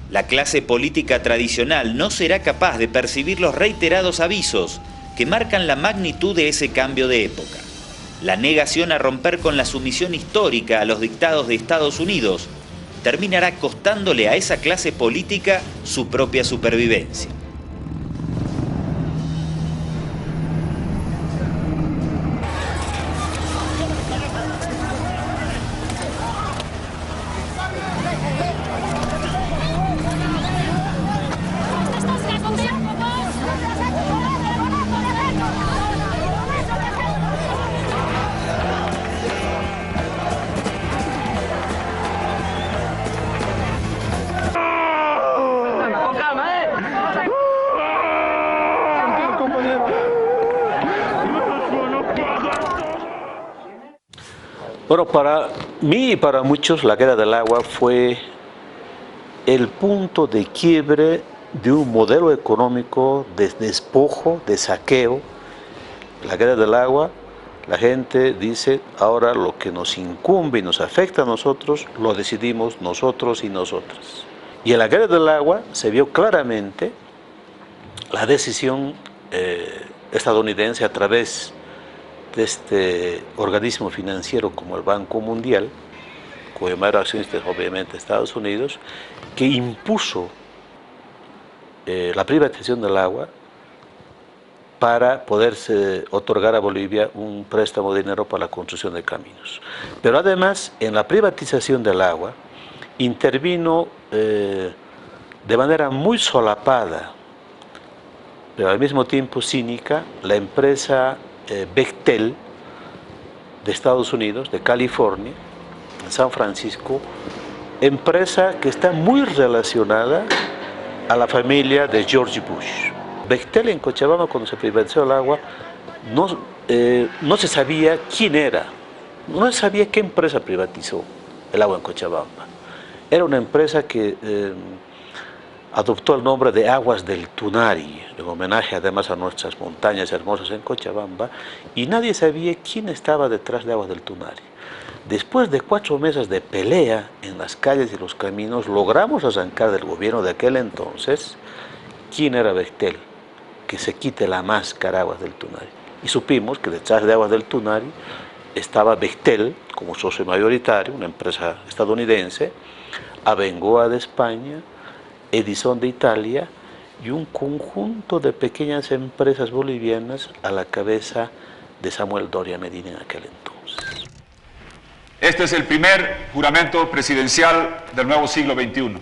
La clase política tradicional no será capaz de percibir los reiterados avisos que marcan la magnitud de ese cambio de época. La negación a romper con la sumisión histórica a los dictados de Estados Unidos terminará costándole a esa clase política su propia supervivencia. Bueno, para mí y para muchos la guerra del agua fue el punto de quiebre de un modelo económico de despojo, de saqueo. La guerra del agua, la gente dice, ahora lo que nos incumbe y nos afecta a nosotros, lo decidimos nosotros y nosotras. Y en la guerra del agua se vio claramente la decisión estadounidense a través de este organismo financiero como el Banco Mundial, cuyo mayor accionista es obviamente Estados Unidos, que impuso la privatización del agua para poderse otorgar a Bolivia un préstamo de dinero para la construcción de caminos. Pero además, en la privatización del agua, intervino de manera muy solapada, pero al mismo tiempo cínica, la empresa Bechtel de Estados Unidos, de California, en San Francisco, empresa que está muy relacionada a la familia de George Bush. Bechtel en Cochabamba, cuando se privatizó el agua, no se sabía quién era, no se sabía qué empresa privatizó el agua en Cochabamba. Era una empresa que adoptó el nombre de Aguas del Tunari, en homenaje además a nuestras montañas hermosas en Cochabamba, y nadie sabía quién estaba detrás de Aguas del Tunari. Después de 4 meses de pelea en las calles y los caminos, logramos arrancar del gobierno de aquel entonces quién era Bechtel, que se quite la máscara Aguas del Tunari. Y supimos que detrás de Aguas del Tunari estaba Bechtel como socio mayoritario, una empresa estadounidense, Abengoa de España, Edison de Italia y un conjunto de pequeñas empresas bolivianas a la cabeza de Samuel Doria Medina en aquel entonces. Este es el primer juramento presidencial del nuevo siglo XXI.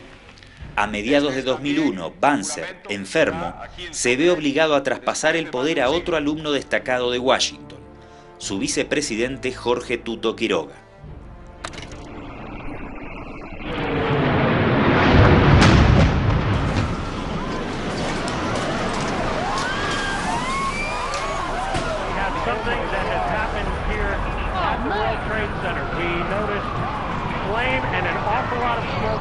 A mediados de 2001, Banzer, enfermo, se ve obligado a traspasar el poder a otro alumno destacado de Washington, su vicepresidente Jorge Tuto Quiroga. something that has happened here at the World Trade Center. We noticed flame and an awful lot of smoke.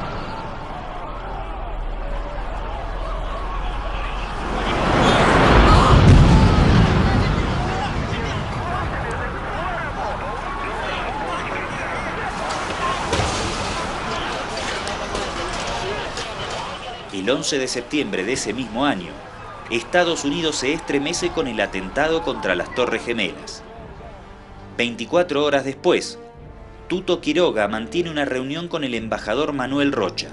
El 11 de septiembre de ese mismo año, Estados Unidos se estremece con el atentado contra las Torres Gemelas. 24 horas después, Tuto Quiroga mantiene una reunión con el embajador Manuel Rocha.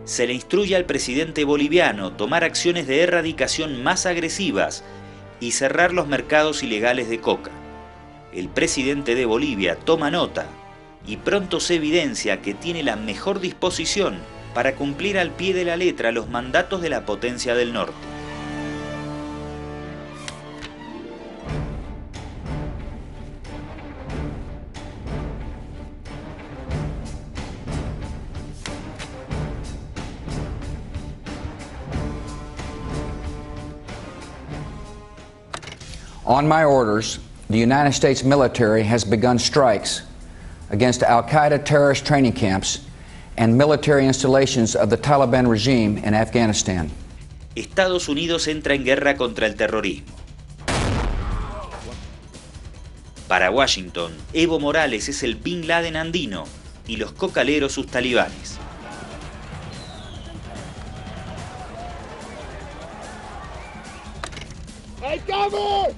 Se le instruye al presidente boliviano tomar acciones de erradicación más agresivas y cerrar los mercados ilegales de coca. El presidente de Bolivia toma nota y pronto se evidencia que tiene la mejor disposición para cumplir al pie de la letra los mandatos de la potencia del norte. On my orders, the United States military has begun strikes against Al-Qaeda terrorist training camps and military installations of the Taliban regime in Afghanistan. Estados Unidos entra en guerra contra el terrorismo. Para Washington, Evo Morales es el Bin Laden andino y los cocaleros sus talibanes. ¡Hay cover!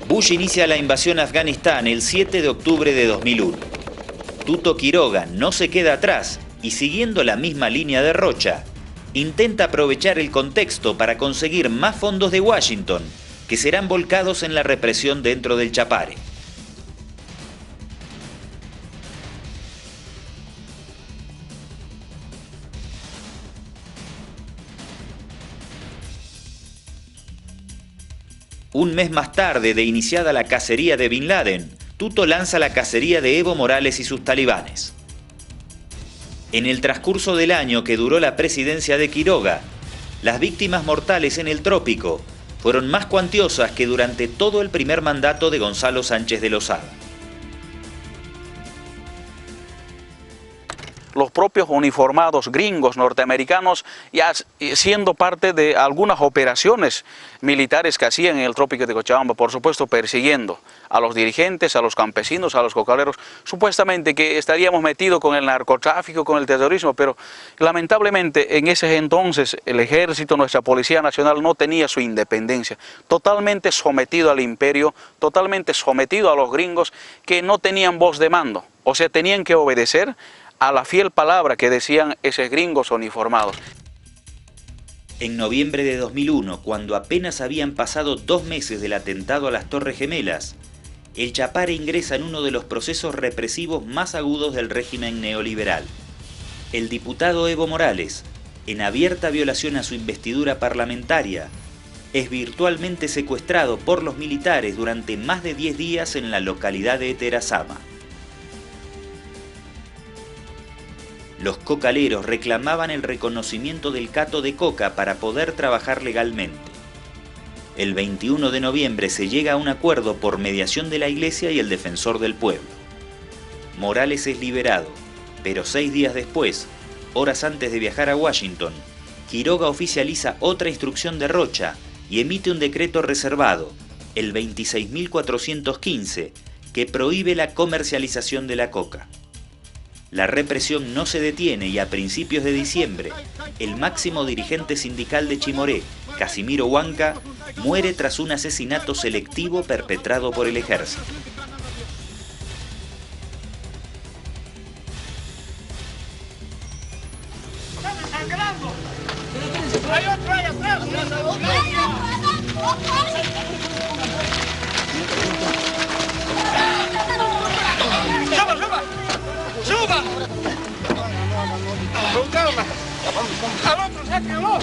Bush inicia la invasión a Afganistán el 7 de octubre de 2001. Tuto Quiroga no se queda atrás y, siguiendo la misma línea de Rocha, intenta aprovechar el contexto para conseguir más fondos de Washington, que serán volcados en la represión dentro del Chapare. Un mes más tarde de iniciada la cacería de Bin Laden, Tuto lanza la cacería de Evo Morales y sus talibanes. En el transcurso del año que duró la presidencia de Quiroga, las víctimas mortales en el trópico fueron más cuantiosas que durante todo el primer mandato de Gonzalo Sánchez de Lozada. Los propios uniformados gringos norteamericanos ya siendo parte de algunas operaciones militares que hacían en el trópico de Cochabamba, por supuesto persiguiendo a los dirigentes, a los campesinos, a los cocaleros, supuestamente que estaríamos metidos con el narcotráfico, con el terrorismo, pero lamentablemente en ese entonces el ejército, nuestra Policía Nacional no tenía su independencia, totalmente sometido al imperio, totalmente sometido a los gringos que no tenían voz de mando, o sea, tenían que obedecer a la fiel palabra que decían esos gringos uniformados. En noviembre de 2001, cuando apenas habían pasado 2 meses del atentado a las Torres Gemelas, el Chapare ingresa en uno de los procesos represivos más agudos del régimen neoliberal. El diputado Evo Morales, en abierta violación a su investidura parlamentaria, es virtualmente secuestrado por los militares durante más de 10 días en la localidad de Terazama. Los cocaleros reclamaban el reconocimiento del cato de coca para poder trabajar legalmente. El 21 de noviembre se llega a un acuerdo por mediación de la Iglesia y el Defensor del Pueblo. Morales es liberado, pero 6 días después, horas antes de viajar a Washington, Quiroga oficializa otra instrucción de Rocha y emite un decreto reservado, el 26.415, que prohíbe la comercialización de la coca. La represión no se detiene y a principios de diciembre, el máximo dirigente sindical de Chimoré, Casimiro Huanca, muere tras un asesinato selectivo perpetrado por el ejército. ¡Suba! Con calma. Al otro, sáquenlo.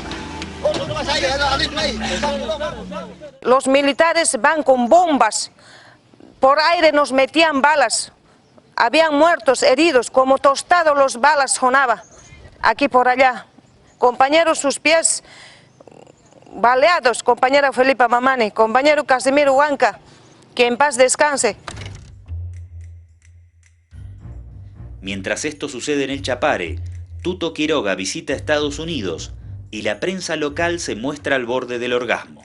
Los militares van con bombas. Por aire nos metían balas. Habían muertos, heridos, como tostados los balas sonaba. Aquí por allá. Compañeros, sus pies baleados, compañera Felipa Mamani, compañero Casimiro Huanca, que en paz descanse. Mientras esto sucede en el Chapare, Tuto Quiroga visita Estados Unidos y la prensa local se muestra al borde del orgasmo.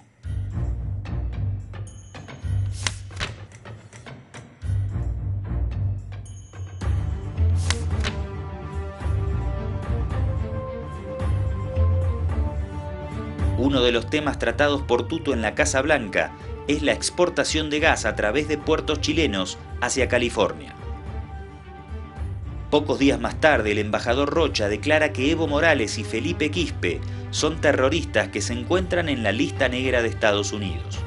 Uno de los temas tratados por Tuto en la Casa Blanca es la exportación de gas a través de puertos chilenos hacia California. Pocos días más tarde, el embajador Rocha declara que Evo Morales y Felipe Quispe son terroristas que se encuentran en la lista negra de Estados Unidos.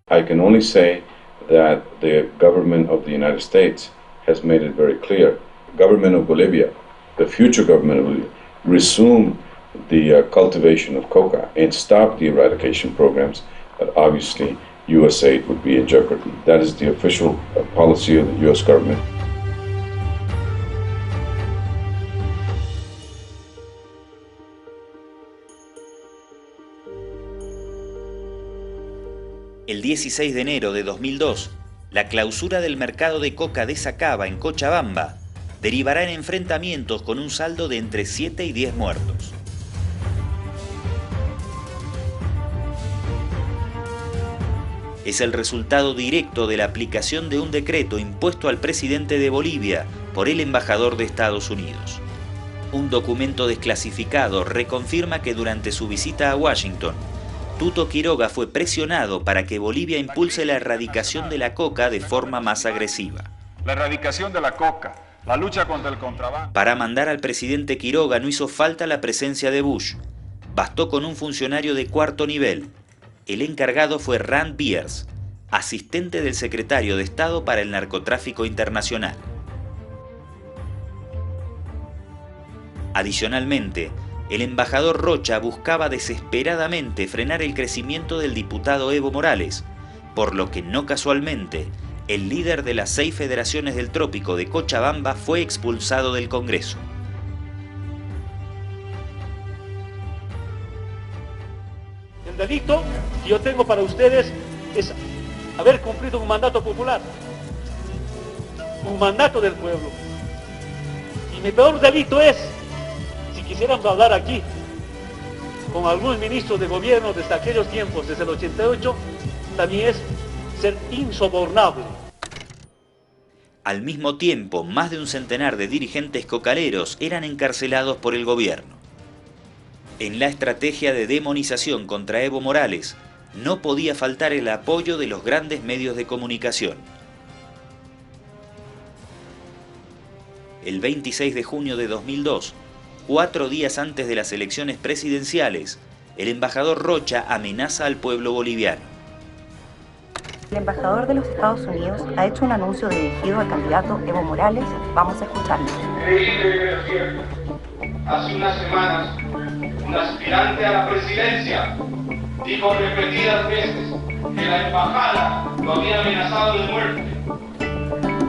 I can only say that the government of the United States has made it very clear. Government of Bolivia, the future government of Bolivia, resume the cultivation of coca and stop the eradication programs, but obviously US aid would be in jeopardy. That is the official policy of the US government. El 16 de enero de 2002, la clausura del mercado de coca de Sacaba en Cochabamba derivará en enfrentamientos con un saldo de entre 7 y 10 muertos. Es el resultado directo de la aplicación de un decreto impuesto al presidente de Bolivia por el embajador de Estados Unidos. Un documento desclasificado reconfirma que durante su visita a Washington, Tuto Quiroga fue presionado para que Bolivia impulse la erradicación de la coca de forma más agresiva. La erradicación de la coca, la lucha contra el contrabando. Para mandar al presidente Quiroga no hizo falta la presencia de Bush. Bastó con un funcionario de cuarto nivel. El encargado fue Rand Beers, asistente del secretario de Estado para el narcotráfico internacional. Adicionalmente, el embajador Rocha buscaba desesperadamente frenar el crecimiento del diputado Evo Morales, por lo que no casualmente, el líder de las 6 federaciones del trópico de Cochabamba fue expulsado del Congreso. El delito que yo tengo para ustedes es haber cumplido un mandato popular, un mandato del pueblo. Y mi peor delito es, si quisiéramos hablar aquí con algunos ministros de gobierno desde aquellos tiempos, desde el 88, también es ser insobornable. Al mismo tiempo, más de un centenar de dirigentes cocaleros eran encarcelados por el gobierno. En la estrategia de demonización contra Evo Morales, no podía faltar el apoyo de los grandes medios de comunicación. El 26 de junio de 2002, 4 días antes de las elecciones presidenciales, el embajador Rocha amenaza al pueblo boliviano. El embajador de los Estados Unidos ha hecho un anuncio dirigido al candidato Evo Morales. Vamos a escucharlo. Creíble pero cierto. Hace unas semanas, un aspirante a la presidencia dijo repetidas veces que la embajada lo había amenazado de muerte.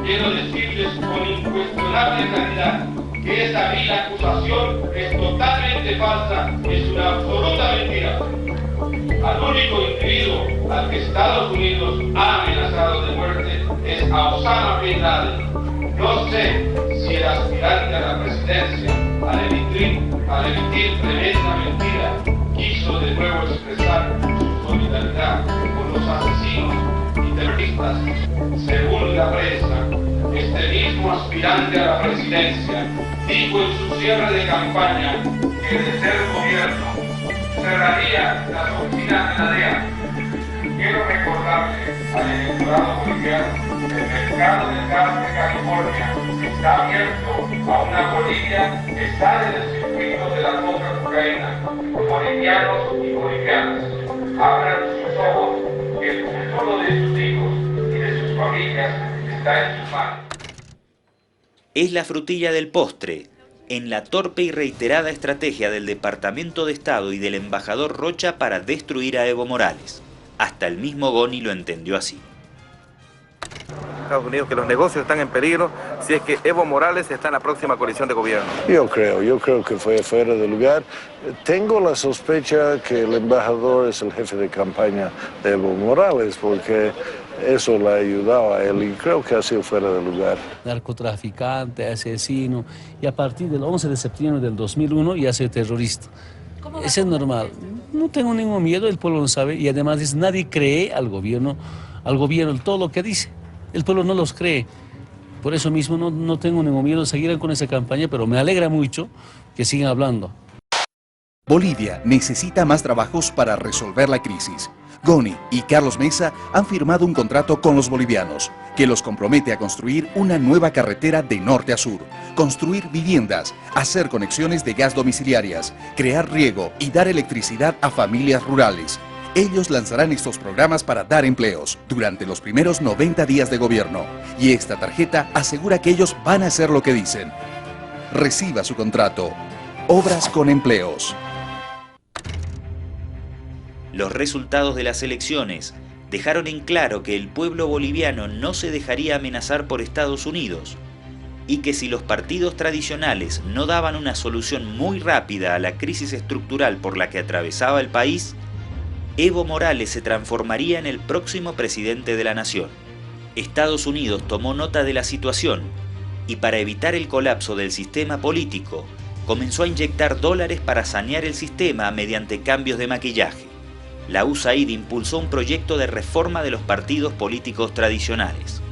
Quiero decirles con incuestionable claridad que esta vil acusación es totalmente falsa, es una absoluta mentira. Al único individuo al que Estados Unidos ha amenazado de muerte es a Osama Bin Laden. No sé si el aspirante a la presidencia, al emitir tremenda mentira, quiso de nuevo expresar su solidaridad con los asesinos y terroristas. Según la prensa, este mismo aspirante a la presidencia dijo en su cierre de campaña que de ser gobierno cerraría las oficinas de la DEA. Quiero recordarle al electorado boliviano que el mercado del gas de California está abierto a una Bolivia que sale del circuito de la cocaína. Bolivianos y bolivianas, abran sus ojos, que el futuro de sus hijos y de sus familias está en sus manos. Es la frutilla del postre, en la torpe y reiterada estrategia del Departamento de Estado y del embajador Rocha para destruir a Evo Morales. Hasta el mismo Goni lo entendió así. Estados Unidos que los negocios están en peligro si es que Evo Morales está en la próxima coalición de gobierno? Yo creo que fue fuera de lugar. Tengo la sospecha que el embajador es el jefe de campaña de Evo Morales, porque eso le ha ayudado a él y creo que ha sido fuera de lugar. Narcotraficante, asesino, y a partir del 11 de septiembre del 2001 ya soy terrorista. Eso es normal. No tengo ningún miedo, el pueblo lo sabe, y además nadie cree al gobierno todo lo que dice. El pueblo no los cree. Por eso mismo no tengo ningún miedo de seguir con esa campaña, pero me alegra mucho que sigan hablando. Bolivia necesita más trabajos para resolver la crisis. Goni y Carlos Mesa han firmado un contrato con los bolivianos que los compromete a construir una nueva carretera de norte a sur, construir viviendas, hacer conexiones de gas domiciliarias, crear riego y dar electricidad a familias rurales. Ellos lanzarán estos programas para dar empleos durante los primeros 90 días de gobierno y esta tarjeta asegura que ellos van a hacer lo que dicen. Reciba su contrato. Obras con empleos. Los resultados de las elecciones dejaron en claro que el pueblo boliviano no se dejaría amenazar por Estados Unidos y que si los partidos tradicionales no daban una solución muy rápida a la crisis estructural por la que atravesaba el país, Evo Morales se transformaría en el próximo presidente de la nación. Estados Unidos tomó nota de la situación y para evitar el colapso del sistema político, comenzó a inyectar dólares para sanear el sistema mediante cambios de maquillaje. La USAID impulsó un proyecto de reforma de los partidos políticos tradicionales.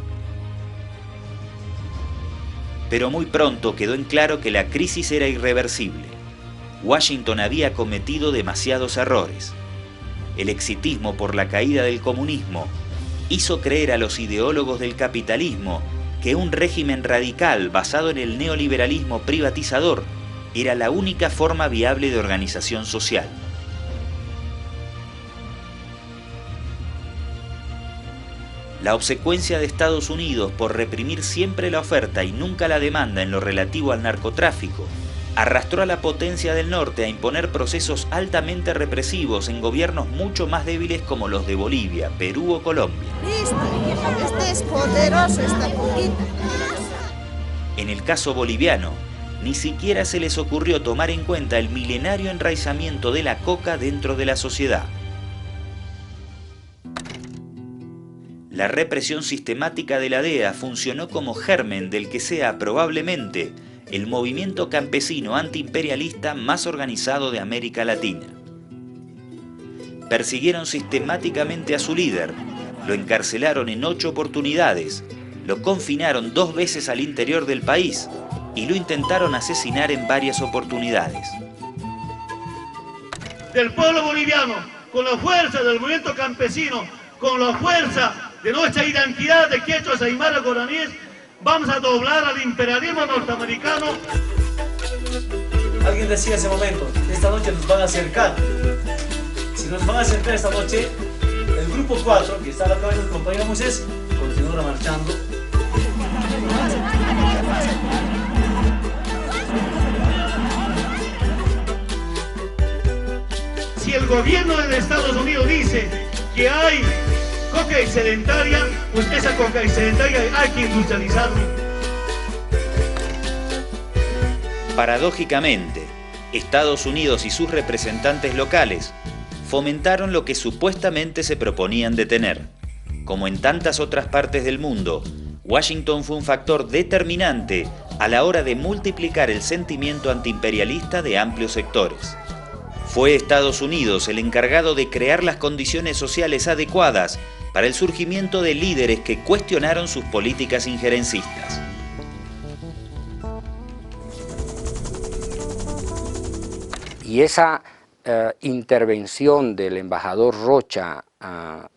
Pero muy pronto quedó en claro que la crisis era irreversible. Washington había cometido demasiados errores. El exitismo por la caída del comunismo hizo creer a los ideólogos del capitalismo que un régimen radical basado en el neoliberalismo privatizador era la única forma viable de organización social. La obsecuencia de Estados Unidos por reprimir siempre la oferta y nunca la demanda en lo relativo al narcotráfico arrastró a la potencia del norte a imponer procesos altamente represivos en gobiernos mucho más débiles como los de Bolivia, Perú o Colombia. Este es poderoso, esta poquita. En el caso boliviano, ni siquiera se les ocurrió tomar en cuenta el milenario enraizamiento de la coca dentro de la sociedad. La represión sistemática de la DEA funcionó como germen del que sea probablemente el movimiento campesino antiimperialista más organizado de América Latina. Persiguieron sistemáticamente a su líder, lo encarcelaron en 8 oportunidades, lo confinaron 2 veces al interior del país y lo intentaron asesinar en varias oportunidades. Del pueblo boliviano, con la fuerza del movimiento campesino, con la fuerza de nuestra identidad de quechuas, aymaras, guaraníes, vamos a doblar al imperialismo norteamericano. Alguien decía en ese momento, esta noche nos van a acercar. Si nos van a acercar esta noche, el grupo 4, que está a la cabeza del compañero Moisés, continuará marchando. Si el gobierno de Estados Unidos dice que hay coca excedentaria, pues esa coca excedentaria hay que industrializarla. Paradójicamente, Estados Unidos y sus representantes locales fomentaron lo que supuestamente se proponían detener. Como en tantas otras partes del mundo, Washington fue un factor determinante a la hora de multiplicar el sentimiento antiimperialista de amplios sectores. Fue Estados Unidos el encargado de crear las condiciones sociales adecuadas para el surgimiento de líderes que cuestionaron sus políticas injerencistas. Y esa intervención del embajador Rocha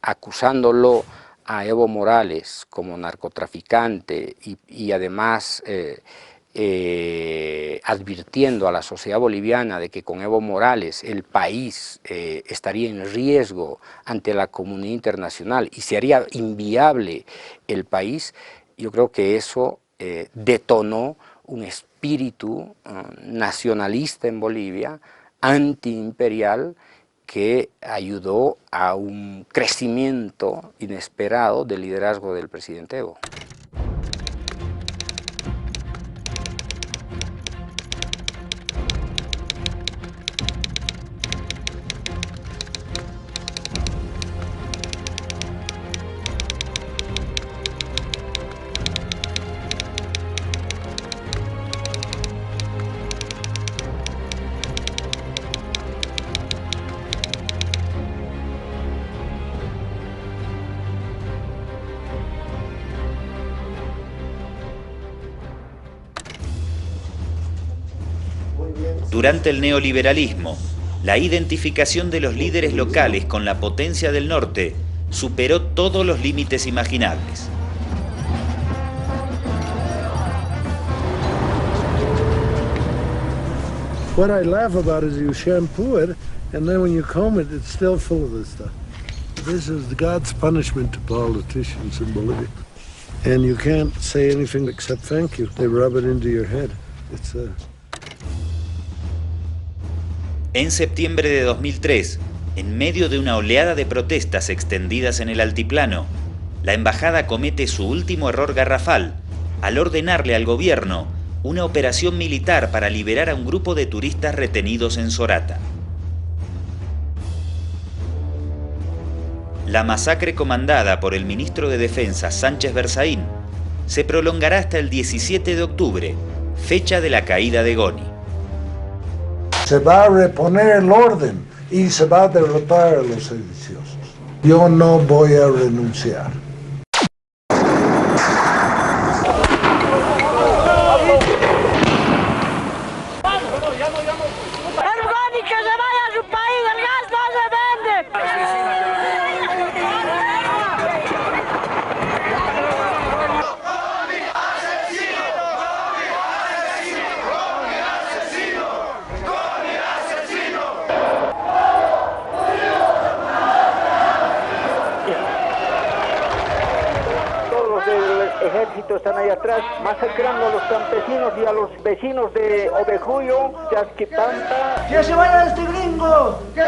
acusándolo a Evo Morales como narcotraficante y además advirtiendo a la sociedad boliviana de que con Evo Morales el país estaría en riesgo ante la comunidad internacional y se haría inviable el país, yo creo que eso detonó un espíritu nacionalista en Bolivia, antiimperial, que ayudó a un crecimiento inesperado del liderazgo del presidente Evo. Durante el neoliberalismo, la identificación de los líderes locales con la potencia del norte superó todos los límites imaginables. What I laugh about is you shampoo it, and then when you comb it, it's still full of this stuff. This is God's punishment to politicians in Bolivia. And you can't say anything except thank you. They rub it into your head. It's En septiembre de 2003, en medio de una oleada de protestas extendidas en el altiplano, la embajada comete su último error garrafal al ordenarle al gobierno una operación militar para liberar a un grupo de turistas retenidos en Sorata. La masacre comandada por el ministro de Defensa Sánchez Berzaín se prolongará hasta el 17 de octubre, fecha de la caída de Goni. Se va a reponer el orden y se va a derrotar a los sediciosos. Yo no voy a renunciar. Ejército están ahí atrás, masacrando a los campesinos y a los vecinos de Ovejuyo, Chasquipampa. ¡Que se vaya este gringo! ¡Que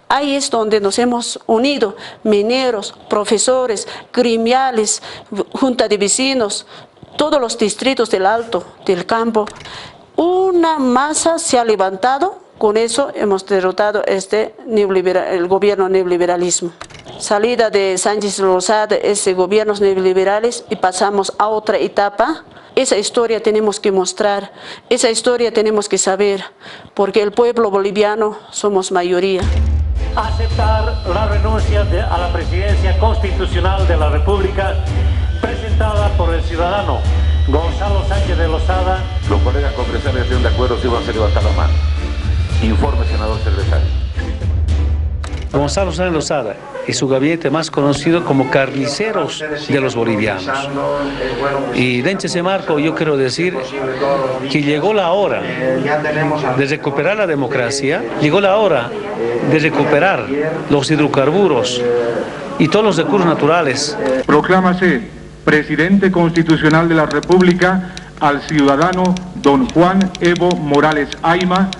Ahí es donde nos hemos unido, mineros, profesores, gremiales, junta de vecinos, todos los distritos del Alto, del campo. Una masa se ha levantado. Con eso hemos derrotado el gobierno neoliberalismo. Salida de Sánchez Lozada, ese gobiernos neoliberales, y pasamos a otra etapa. Esa historia tenemos que mostrar, esa historia tenemos que saber, porque el pueblo boliviano somos mayoría. Aceptar la renuncia a la presidencia constitucional de la República presentada por el ciudadano Gonzalo Sánchez de Lozada. Los colegas congresales estén de acuerdo si van a levantar la mano. Informe, senador secretario. Gonzalo Sánchez Lozada y su gabinete más conocido como carniceros de los bolivianos. Y dentro de ese marco yo quiero decir que llegó la hora de recuperar la democracia, llegó la hora de recuperar los hidrocarburos y todos los recursos naturales. Proclámase presidente constitucional de la República al ciudadano don Juan Evo Morales Ayma.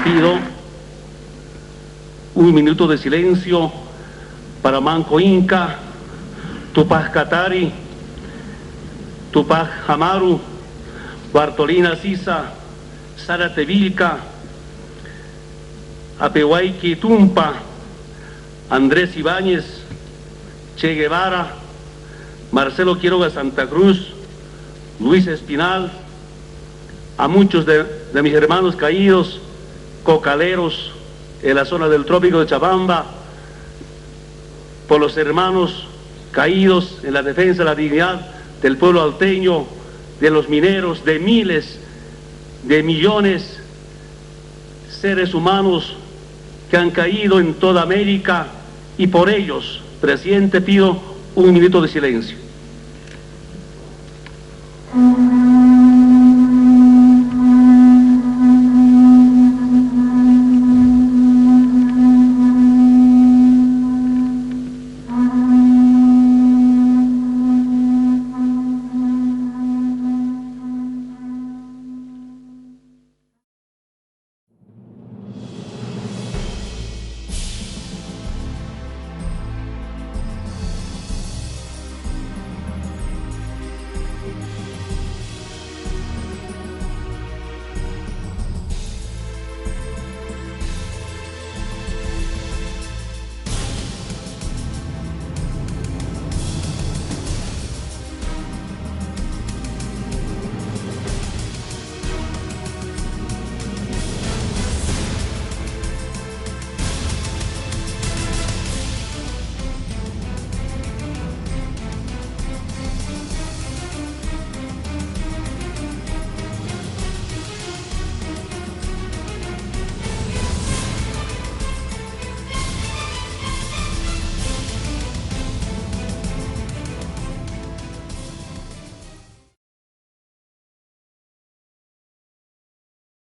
Pido un minuto de silencio para Manco Inca, Tupac Katari, Tupac Amaru, Bartolina Sisa, Zárate Vilca, Apehuayqui Tumpa, Andrés Ibáñez, Che Guevara, Marcelo Quiroga Santa Cruz, Luis Espinal, a muchos de mis hermanos caídos, cocaleros en la zona del trópico de Chabamba, por los hermanos caídos en la defensa de la dignidad del pueblo alteño, de los mineros, de miles, de millones de seres humanos que han caído en toda América, y por ellos, presidente, pido un minuto de silencio.